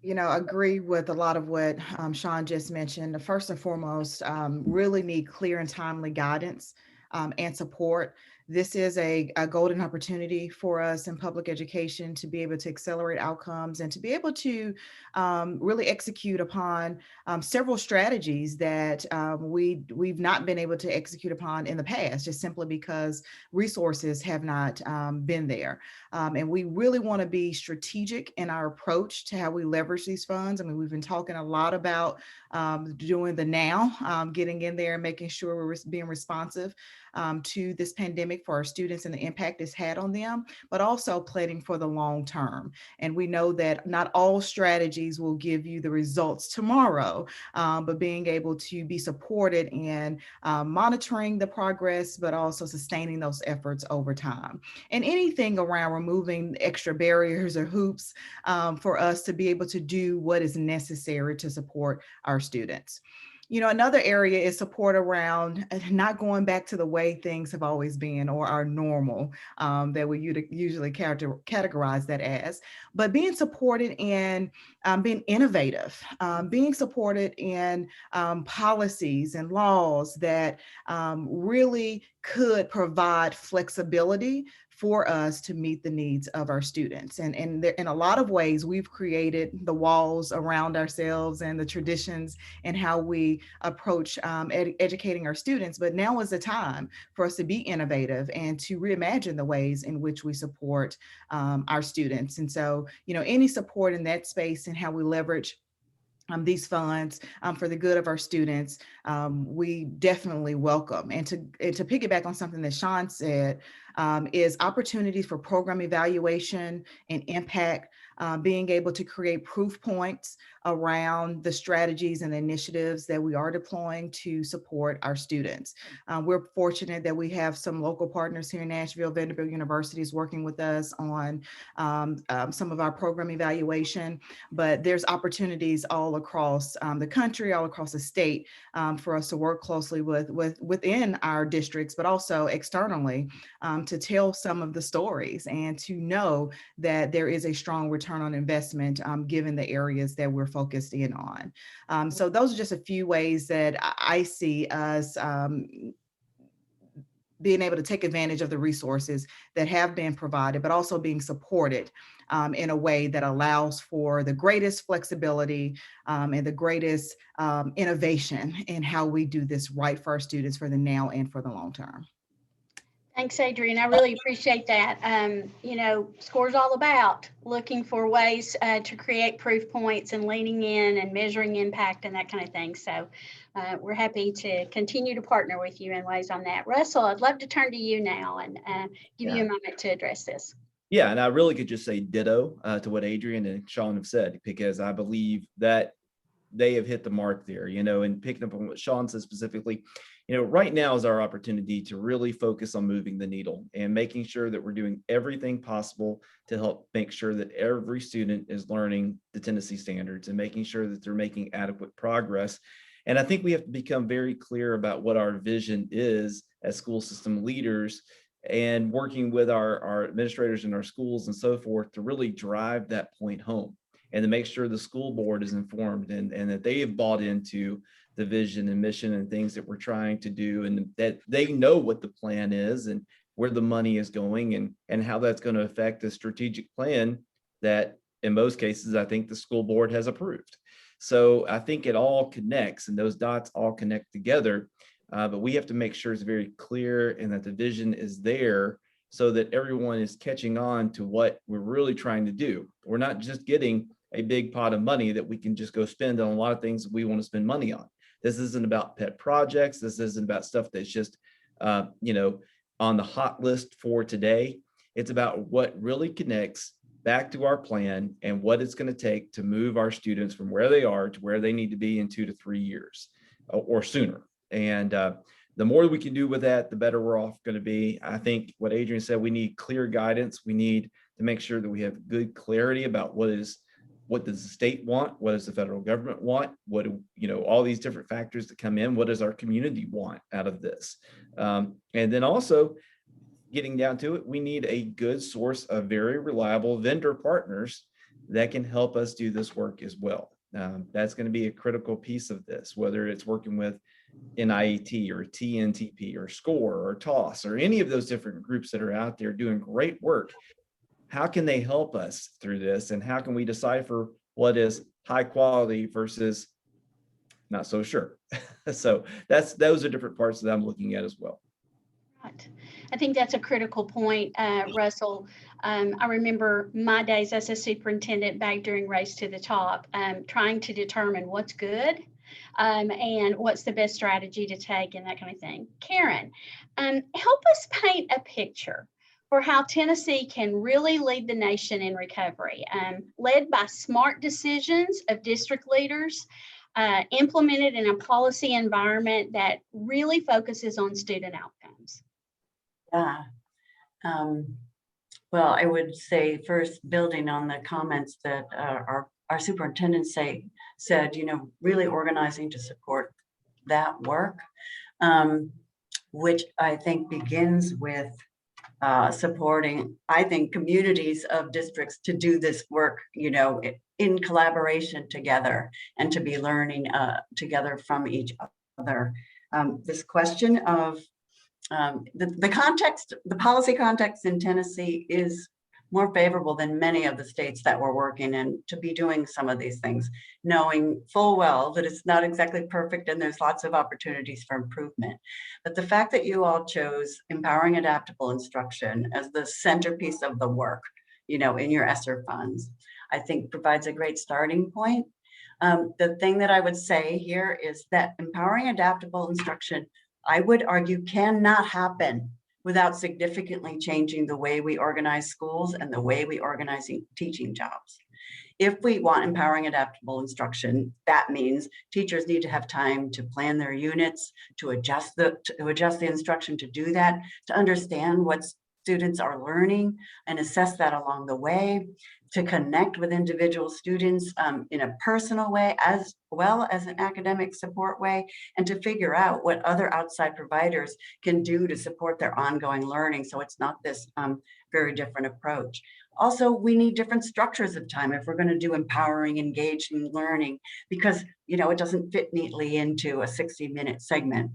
You know, agree with a lot of what Sean just mentioned. First and foremost, really need clear and timely guidance and support. This is a golden opportunity for us in public education to be able to accelerate outcomes and to be able to really execute upon several strategies that we've not been able to execute upon in the past, just simply because resources have not been there. And we really want to be strategic in our approach to how we leverage these funds. I mean, we've been talking a lot about doing the now, getting in there and making sure we're being responsive to this pandemic for our students and the impact it's had on them, but also planning for the long term. And we know that not all strategies will give you the results tomorrow, but being able to be supported in monitoring the progress, but also sustaining those efforts over time. And anything around removing extra barriers or hoops for us to be able to do what is necessary to support our students. You know, another area is support around not going back to the way things have always been or our normal that we usually categorize that as, but being supported in being innovative, being supported in policies and laws that really could provide flexibility for us to meet the needs of our students. And in a lot of ways, we've created the walls around ourselves and the traditions and how we approach educating our students. But now is the time for us to be innovative and to reimagine the ways in which we support our students. And so, you know, any support in that space and how we leverage these funds for the good of our students, we definitely welcome. And to piggyback on something that Sean said, is opportunities for program evaluation and impact, being able to create proof points around the strategies and initiatives that we are deploying to support our students. We're fortunate that we have some local partners here in Nashville. Vanderbilt University is working with us on some of our program evaluation, but there's opportunities all across the country, all across the state, for us to work closely within our districts, but also externally, to tell some of the stories and to know that there is a strong return on investment given the areas that we're focused in on. So those are just a few ways that I see us being able to take advantage of the resources that have been provided, but also being supported in a way that allows for the greatest flexibility and the greatest innovation in how we do this right for our students for the now and for the long term. Thanks, Adrienne. I really appreciate that. You know, SCORE's all about looking for ways to create proof points and leaning in and measuring impact and that kind of thing. So we're happy to continue to partner with you in ways on that. Russell, I'd love to turn to you now and give you a moment to address this. Yeah, and I really could just say ditto to what Adrienne and Sean have said, because I believe that they have hit the mark there, you know, and picking up on what Sean said specifically, you know, right now is our opportunity to really focus on moving the needle and making sure that we're doing everything possible to help make sure that every student is learning the Tennessee standards and making sure that they're making adequate progress. And I think we have to become very clear about what our vision is as school system leaders and working with our administrators in our schools and so forth to really drive that point home and to make sure the school board is informed and that they have bought into the vision and mission and things that we're trying to do, and that they know what the plan is and where the money is going and how that's going to affect the strategic plan that in most cases, I think the school board has approved. So I think it all connects and those dots all connect together, but we have to make sure it's very clear and that the vision is there so that everyone is catching on to what we're really trying to do. We're not just getting a big pot of money that we can just go spend on a lot of things that we want to spend money on. This isn't about pet projects. This isn't about stuff that's just, you know, on the hot list for today. It's about what really connects back to our plan and what it's going to take to move our students from where they are to where they need to be in 2 to 3 years or sooner. And the more we can do with that, the better we're off going to be. I think what Adrian said, we need clear guidance. We need to make sure that we have good clarity about what does the state want, what does the federal government want, what do, you know, all these different factors that come in, what does our community want out of this? And then also getting down to it, we need a good source of very reliable vendor partners that can help us do this work as well. That's going to be a critical piece of this, whether it's working with NIET or TNTP or SCORE or TOSS or any of those different groups that are out there doing great work. How can they help us through this? And how can we decipher what is high quality versus not so sure? So those are different parts that I'm looking at as well. Right. I think that's a critical point, Russell. I remember my days as a superintendent back during Race to the Top, trying to determine what's good and what's the best strategy to take and that kind of thing. Karen, help us paint a picture for how Tennessee can really lead the nation in recovery, led by smart decisions of district leaders, implemented in a policy environment that really focuses on student outcomes. Yeah. Well, I would say first, building on the comments that our superintendent said, you know, really organizing to support that work, which I think begins with supporting, I think, communities of districts to do this work, you know, in collaboration together and to be learning together from each other. This question of the context, the policy context in Tennessee is more favorable than many of the states that we're working in to be doing some of these things, knowing full well that it's not exactly perfect and there's lots of opportunities for improvement. But the fact that you all chose empowering adaptable instruction as the centerpiece of the work, you know, in your ESSER funds, I think provides a great starting point. The thing that I would say here is that empowering adaptable instruction, I would argue, cannot happen without significantly changing the way we organize schools and the way we organize teaching jobs. If we want empowering adaptable instruction, that means teachers need to have time to plan their units, to adjust the instruction to do that, to understand what students are learning and assess that along the way, to connect with individual students in a personal way as well as an academic support way, and to figure out what other outside providers can do to support their ongoing learning. So it's not this very different approach. Also, we need different structures of time if we're going to do empowering, engaging learning, because, you know, it doesn't fit neatly into a 60-minute segment.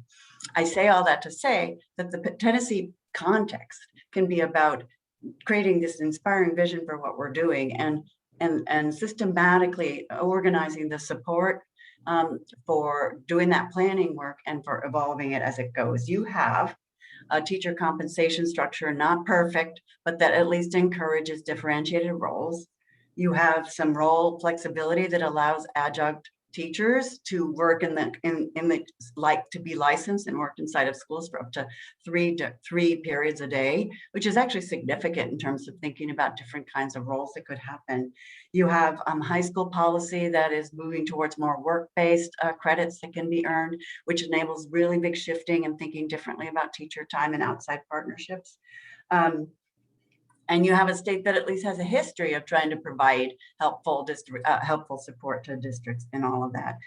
I say all that to say that the Tennessee context can be about creating this inspiring vision for what we're doing and systematically organizing the support for doing that planning work and for evolving it as it goes. You have a teacher compensation structure, not perfect, but that at least encourages differentiated roles. You have some role flexibility that allows adjunct teachers to work to be licensed and worked inside of schools for up to three periods a day, which is actually significant in terms of thinking about different kinds of roles that could happen. You have high school policy that is moving towards more work-based credits that can be earned, which enables really big shifting and thinking differently about teacher time and outside partnerships. And you have a state that at least has a history of trying to provide helpful support to districts in all of that.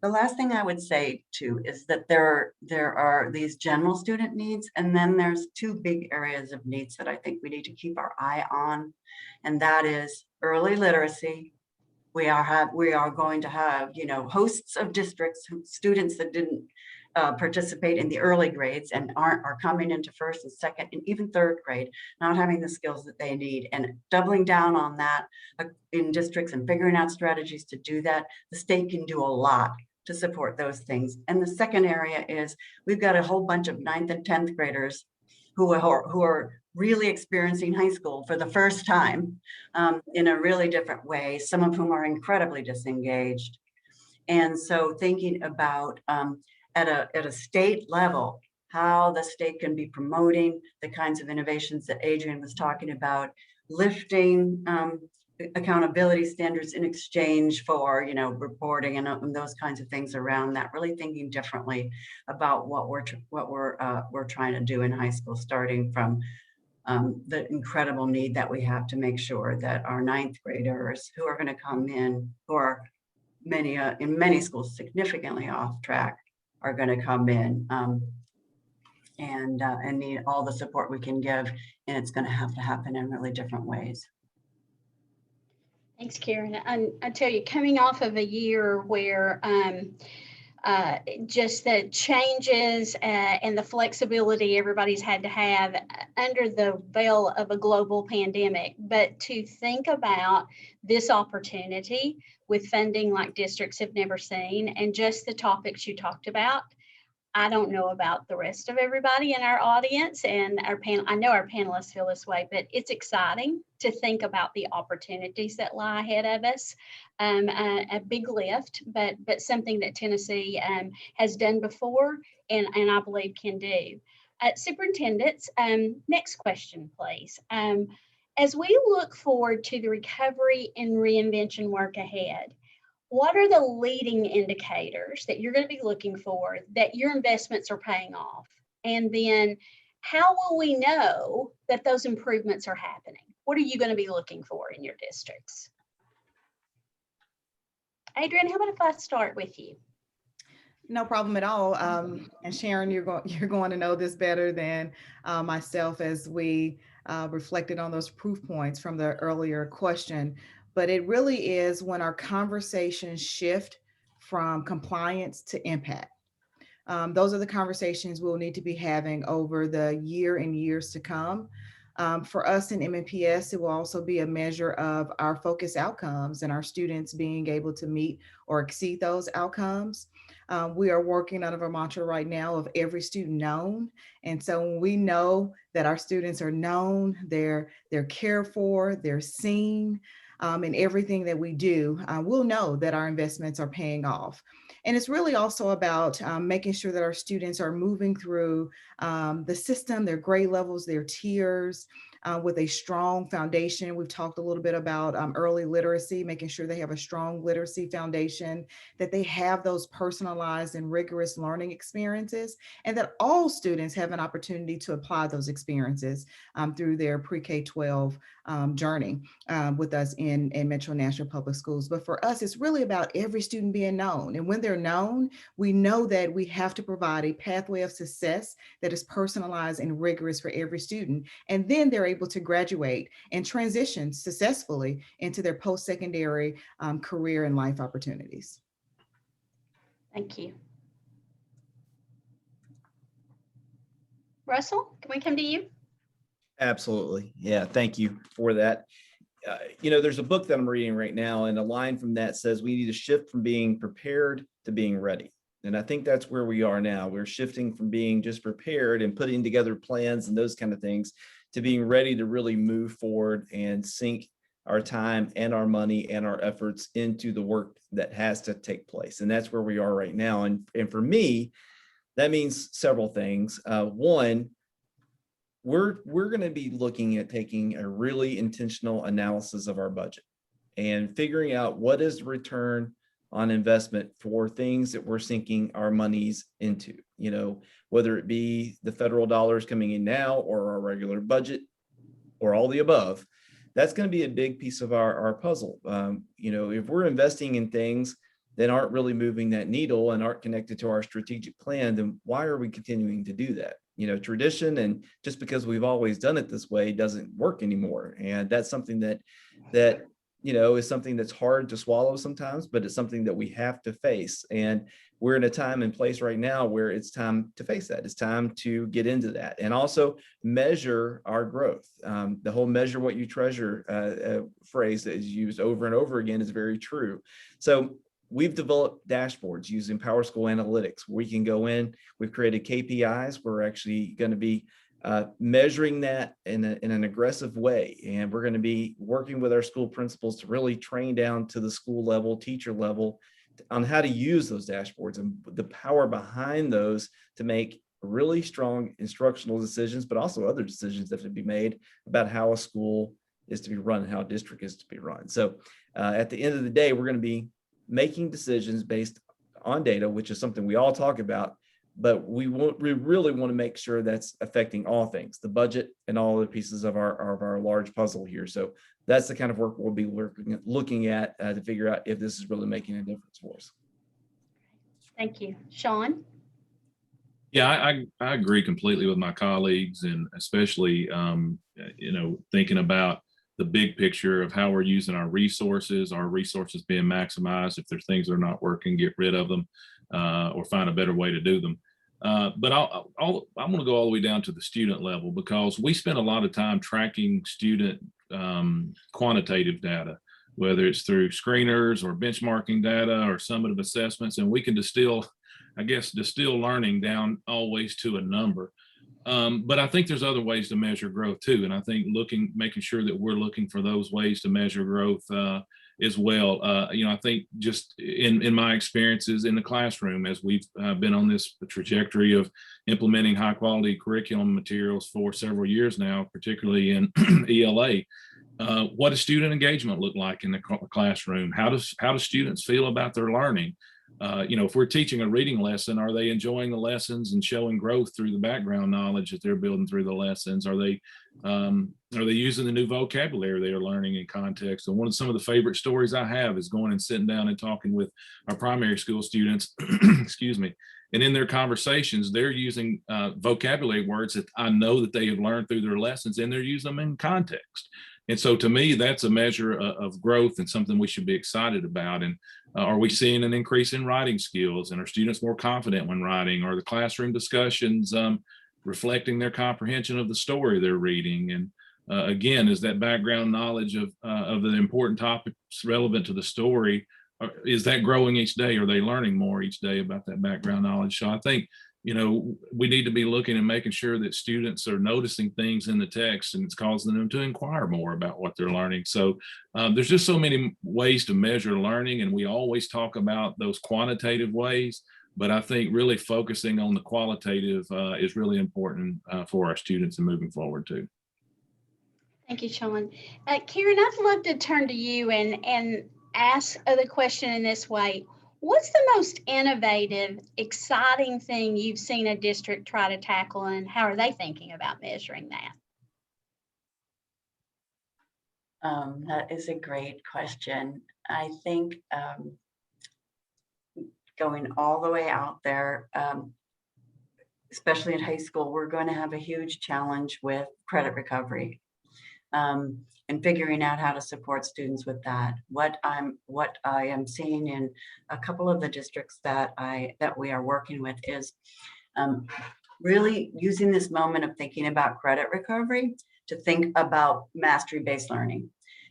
The last thing I would say too is that there are these general student needs, and then there's two big areas of needs that I think we need to keep our eye on, and that is early literacy. We are going to have, you know, hosts of districts, students that didn't participate in the early grades and are coming into first and second and even third grade, not having the skills that they need, and doubling down on that in districts and figuring out strategies to do that. The state can do a lot to support those things. And the second area is we've got a whole bunch of 9th and 10th graders who are really experiencing high school for the first time in a really different way, some of whom are incredibly disengaged. And so thinking about at a state level, how the state can be promoting the kinds of innovations that Adrian was talking about, lifting accountability standards in exchange for, you know, reporting and those kinds of things around that, really thinking differently about what we're trying to do in high school, starting from the incredible need that we have to make sure that our ninth graders who are going to come in, who are in many schools significantly off track, are going to come in and need all the support we can give, and it's going to have to happen in really different ways. Thanks, Karen. And I tell you, coming off of a year where just the changes and the flexibility everybody's had to have under the veil of a global pandemic, but to think about this opportunity with funding like districts have never seen, and just the topics you talked about. I don't know about the rest of everybody in our audience and our panel. I know our panelists feel this way, but it's exciting to think about the opportunities that lie ahead of us. A big lift, but something that Tennessee has done before and I believe can do. Superintendents, next question, please. As we look forward to the recovery and reinvention work ahead, what are the leading indicators that you're going to be looking for that your investments are paying off? And then how will we know that those improvements are happening? What are you going to be looking for in your districts? Adrian, how about if I start with you? No problem at all. And Sharon, you're going to know this better than myself as we reflected on those proof points from the earlier question. But it really is when our conversations shift from compliance to impact. Those are the conversations we'll need to be having over the year and years to come. For us in MNPS, it will also be a measure of our focus outcomes and our students being able to meet or exceed those outcomes. We are working out of a mantra right now of every student known. And so when we know that our students are known, they're cared for, they're seen, in everything that we do, we'll know that our investments are paying off. And it's really also about making sure that our students are moving through the system, their grade levels, their tiers, with a strong foundation. We've talked a little bit about early literacy, making sure they have a strong literacy foundation, that they have those personalized and rigorous learning experiences, and that all students have an opportunity to apply those experiences through their pre-K-12 journey with us in Metro Nashville Public Schools. But for us, it's really about every student being known. And when they're known, we know that we have to provide a pathway of success that is personalized and rigorous for every student. And then they're able to graduate and transition successfully into their post-secondary career and life opportunities. Thank you. Russell, can we come to you? Absolutely. Yeah, thank you for that. You know, there's a book that I'm reading right now, and a line from that says we need to shift from being prepared to being ready. And I think that's where we are now. We're shifting from being just prepared and putting together plans and those kind of things to being ready to really move forward and sink our time and our money and our efforts into the work that has to take place. And that's where we are right now. And for me, that means several things. One, we're going to be looking at taking a really intentional analysis of our budget and figuring out what is the return on investment for things that we're sinking our monies into, you know, whether it be the federal dollars coming in now or our regular budget or all the above. That's going to be a big piece of our puzzle. You know, if we're investing in things that aren't really moving that needle and aren't connected to our strategic plan, then why are we continuing to do that? You know, tradition and just because we've always done it this way doesn't work anymore. And that's something that you know, is something that's hard to swallow sometimes, but it's something that we have to face. And we're in a time and place right now where it's time to face that. It's time to get into that and also measure our growth. The whole measure what you treasure phrase that is used over and over again is very true. So we've developed dashboards using PowerSchool Analytics. We can go in, we've created KPIs. We're actually going to be measuring that in an aggressive way. And we're going to be working with our school principals to really train down to the school level, teacher level, on how to use those dashboards and the power behind those to make really strong instructional decisions, but also other decisions that have to be made about how a school is to be run, how a district is to be run. So at the end of the day, we're going to be making decisions based on data, which is something we all talk about, but we really want to make sure that's affecting all things, the budget and all the pieces of our large puzzle here. So that's the kind of work we'll be looking at to figure out if this is really making a difference for us. Thank you. Sean? Yeah, I agree completely with my colleagues, and especially, thinking about the big picture of how we're using our resources being maximized. If there's things that are not working, get rid of them or find a better way to do them. But I'm going to go all the way down to the student level, because we spend a lot of time tracking student quantitative data, whether it's through screeners or benchmarking data or summative assessments, and we can distill learning down always to a number. But I think there's other ways to measure growth too. And I think making sure that we're looking for those ways to measure growth as well. I think just in my experiences in the classroom, as we've been on this trajectory of implementing high quality curriculum materials for several years now, particularly in ELA, what does student engagement look like in the classroom? How do students feel about their learning? If we're teaching a reading lesson, are they enjoying the lessons and showing growth through the background knowledge that they're building through the lessons? Are they using the new vocabulary they are learning in context? And some of the favorite stories I have is going and sitting down and talking with our primary school students, excuse me, and in their conversations, they're using vocabulary words that I know that they have learned through their lessons, and they're using them in context. And so to me, that's a measure of growth and something we should be excited about. And are we seeing an increase in writing skills, and are students more confident when writing? Are the classroom discussions reflecting their comprehension of the story they're reading? And again, is that background knowledge of the important topics relevant to the story, is that growing each day? Are they learning more each day about that background knowledge? So I think, we need to be looking and making sure that students are noticing things in the text, and it's causing them to inquire more about what they're learning. So there's just so many ways to measure learning, and we always talk about those quantitative ways, but I think really focusing on the qualitative is really important for our students and moving forward too. Thank you, Sean. Karen, I'd love to turn to you and ask the question in this way. What's the most innovative, exciting thing you've seen a district try to tackle, and how are they thinking about measuring that? That is a great question. I think going all the way out there, especially in high school, we're going to have a huge challenge with credit recovery. And figuring out how to support students with that. What I am seeing in a couple of the districts that we are working with is really using this moment of thinking about credit recovery to think about mastery-based learning,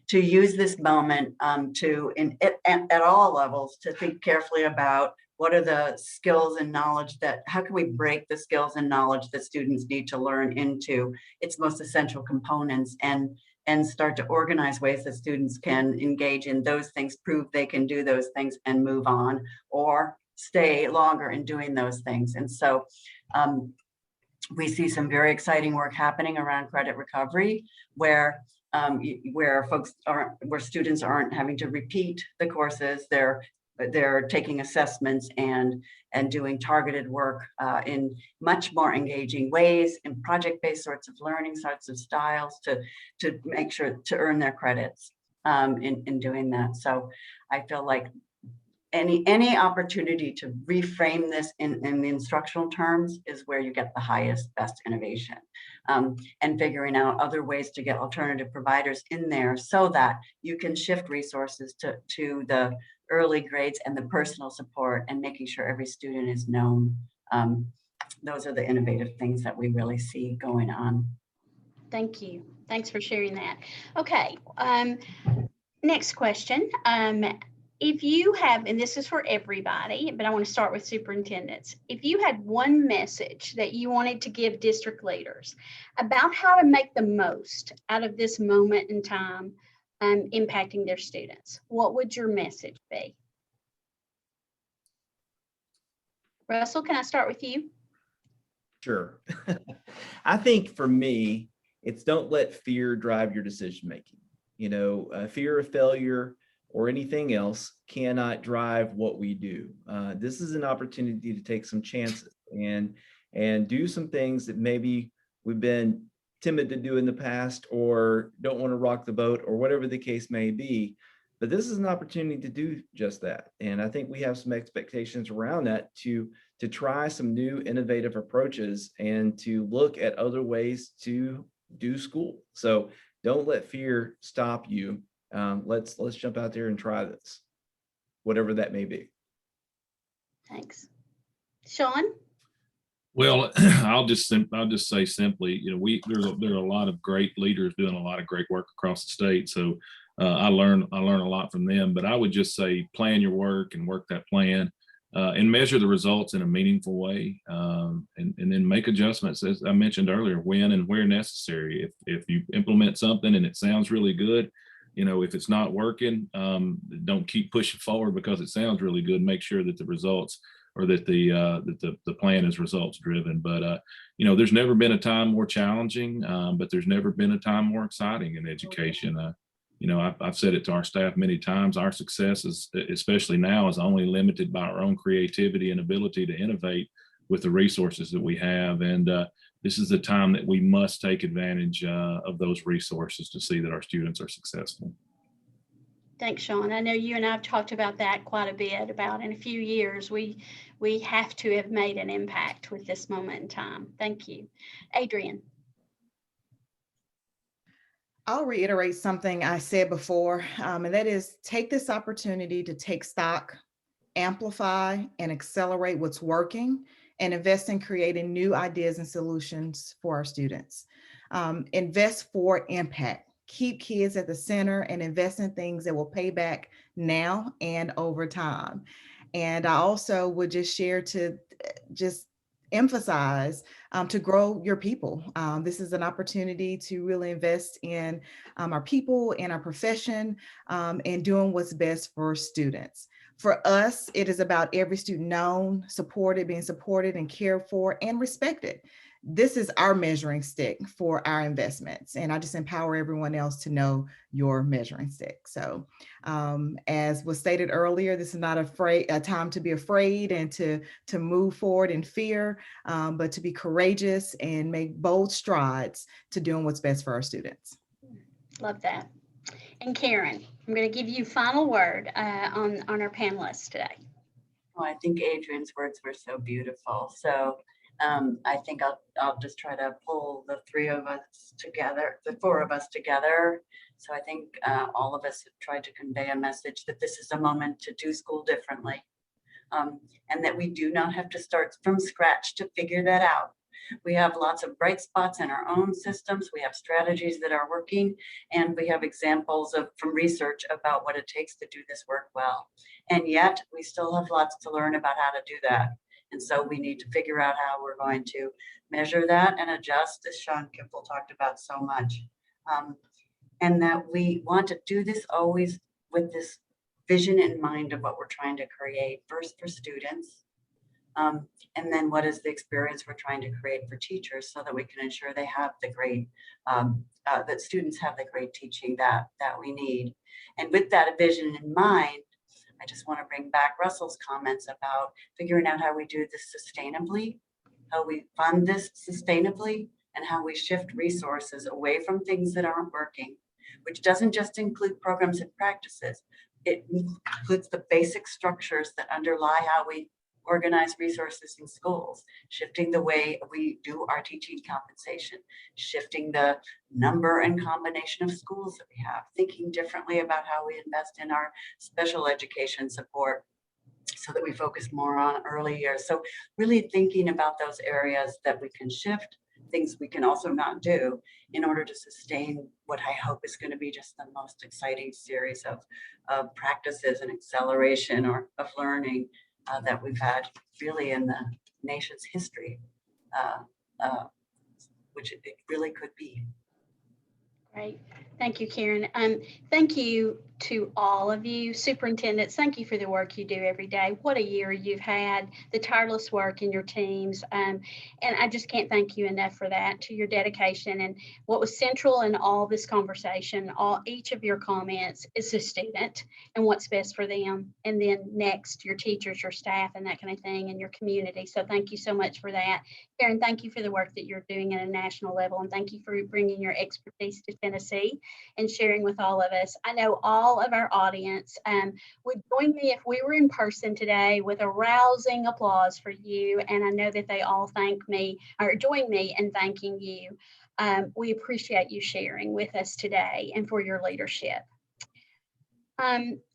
to use this moment at all levels to think carefully about what are the skills and knowledge how can we break the skills and knowledge that students need to learn into its most essential components, and start to organize ways that students can engage in those things, prove they can do those things and move on, or stay longer in doing those things. And so we see some very exciting work happening around credit recovery, where students aren't having to repeat the courses. They're taking assessments and doing targeted work in much more engaging ways, in project-based sorts of learning, sorts of styles, to make sure to earn their credits in doing that. So I feel like any opportunity to reframe this in the instructional terms is where you get the highest, best innovation, and figuring out other ways to get alternative providers in there so that you can shift resources to the early grades and the personal support, and making sure every student is known. Those are the innovative things that we really see going on. Thank you. Thanks for sharing that. Okay. Next question. If you have, and this is for everybody, but I want to start with superintendents. If you had one message that you wanted to give district leaders about how to make the most out of this moment in time impacting their students, what would your message be? Russell, can I start with you? Sure. I think for me, it's don't let fear drive your decision making. Fear of failure or anything else cannot drive what we do. This is an opportunity to take some chances and do some things that maybe we've been timid to do in the past or don't want to rock the boat or whatever the case may be. But this is an opportunity to do just that. And I think we have some expectations around that to try some new innovative approaches and to look at other ways to do school. So don't let fear stop you. Let's jump out there and try this, whatever that may be. Thanks. Sean? Well, I'll just say simply, there are a lot of great leaders doing a lot of great work across the state. So I learn a lot from them. But I would just say plan your work and work that plan and measure the results in a meaningful way, and then make adjustments, as I mentioned earlier, when and where necessary. If you implement something and it sounds really good, if it's not working, don't keep pushing forward because it sounds really good. Make sure that the results or that the plan is results driven. But there's never been a time more challenging, but there's never been a time more exciting in education. I've said it to our staff many times. Our success is, especially now, is only limited by our own creativity and ability to innovate with the resources that we have. And this is the time that we must take advantage of those resources to see that our students are successful. Thanks, Sean. I know you and I have talked about that quite a bit, about in a few years, we have to have made an impact with this moment in time. Thank you. Adrian. I'll reiterate something I said before, and that is take this opportunity to take stock, amplify, and accelerate what's working, and invest in creating new ideas and solutions for our students. Invest for impact. Keep kids at the center and invest in things that will pay back now and over time. And I also would just share to just emphasize to grow your people. This is an opportunity to really invest in our people and our profession and doing what's best for students. For us, it is about every student known, supported, being supported and cared for and respected. This is our measuring stick for our investments. And I just empower everyone else to know your measuring stick. So as was stated earlier, this is not a time to be afraid and to move forward in fear, but to be courageous and make bold strides to doing what's best for our students. Love that. And Karen, I'm going to give you final word on our panelists today. Oh, I think Adrian's words were so beautiful. So I think I'll just try to pull the four of us together. So I think all of us have tried to convey a message that this is a moment to do school differently, and that we do not have to start from scratch to figure that out. We have lots of bright spots in our own systems. We have strategies that are working, and we have examples from research about what it takes to do this work well. And yet we still have lots to learn about how to do that. And so we need to figure out how we're going to measure that and adjust, as Sean Kimball talked about so much. And that we want to do this always with this vision in mind of what we're trying to create, first for students, and then what is the experience we're trying to create for teachers so that we can ensure they have the great, that students have the great teaching that we need. And with that vision in mind, I just want to bring back Russell's comments about figuring out how we do this sustainably, how we fund this sustainably, and how we shift resources away from things that aren't working, which doesn't just include programs and practices. It includes the basic structures that underlie how we organize resources in schools, shifting the way we do our teaching compensation, shifting the number and combination of schools that we have, thinking differently about how we invest in our special education support so that we focus more on early years. So really thinking about those areas that we can shift, things we can also not do in order to sustain what I hope is going to be just the most exciting series of practices and acceleration or of learning that we've had really in the nation's history, which it really could be. Great. Thank you, Karen. Thank you to all of you superintendents. Thank you for the work you do every day. What a year you've had, the tireless work in your teams. And I just can't thank you enough for that, to your dedication. And what was central in all this conversation, each of your comments is the student and what's best for them. And then next, your teachers, your staff, and that kind of thing, and your community. So thank you so much for that. Karen, thank you for the work that you're doing at a national level. And thank you for bringing your expertise to Tennessee and sharing with all of us. I know all of our audience would join me if we were in person today with a rousing applause for you. And I know that they all thank me or join me in thanking you. We appreciate you sharing with us today and for your leadership.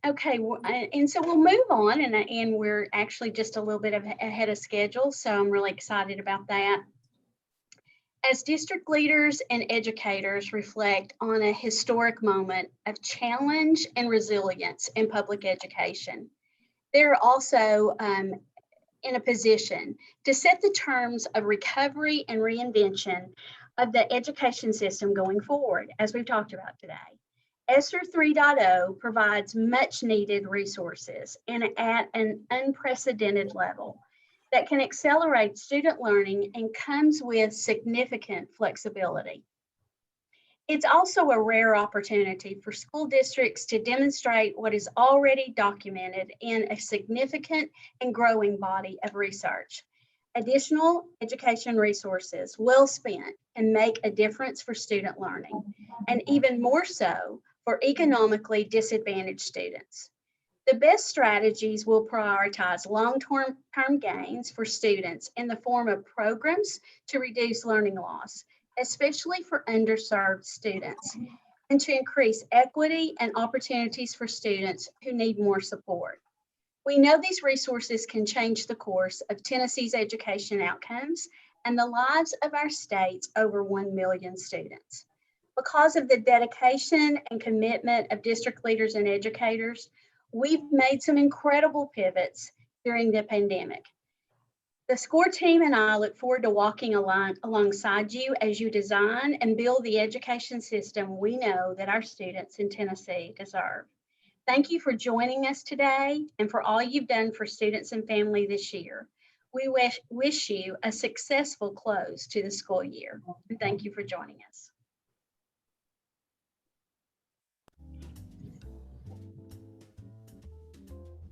Okay, and so we'll move on, and we're actually just a little bit ahead of schedule, so I'm really excited about that. As district leaders and educators reflect on a historic moment of challenge and resilience in public education, they're also in a position to set the terms of recovery and reinvention of the education system going forward, as we've talked about today. ESSER 3.0 provides much needed resources and at an unprecedented level that can accelerate student learning and comes with significant flexibility. It's also a rare opportunity for school districts to demonstrate what is already documented in a significant and growing body of research. Additional education resources well spent can make a difference for student learning, and even more so for economically disadvantaged students. The best strategies will prioritize long-term gains for students in the form of programs to reduce learning loss, especially for underserved students, and to increase equity and opportunities for students who need more support. We know these resources can change the course of Tennessee's education outcomes and the lives of our state's over 1 million students. Because of the dedication and commitment of district leaders and educators, we've made some incredible pivots during the pandemic. The SCORE team and I look forward to walking alongside you as you design and build the education system we know that our students in Tennessee deserve. Thank you for joining us today and for all you've done for students and family this year. We wish you a successful close to the school year. And thank you for joining us.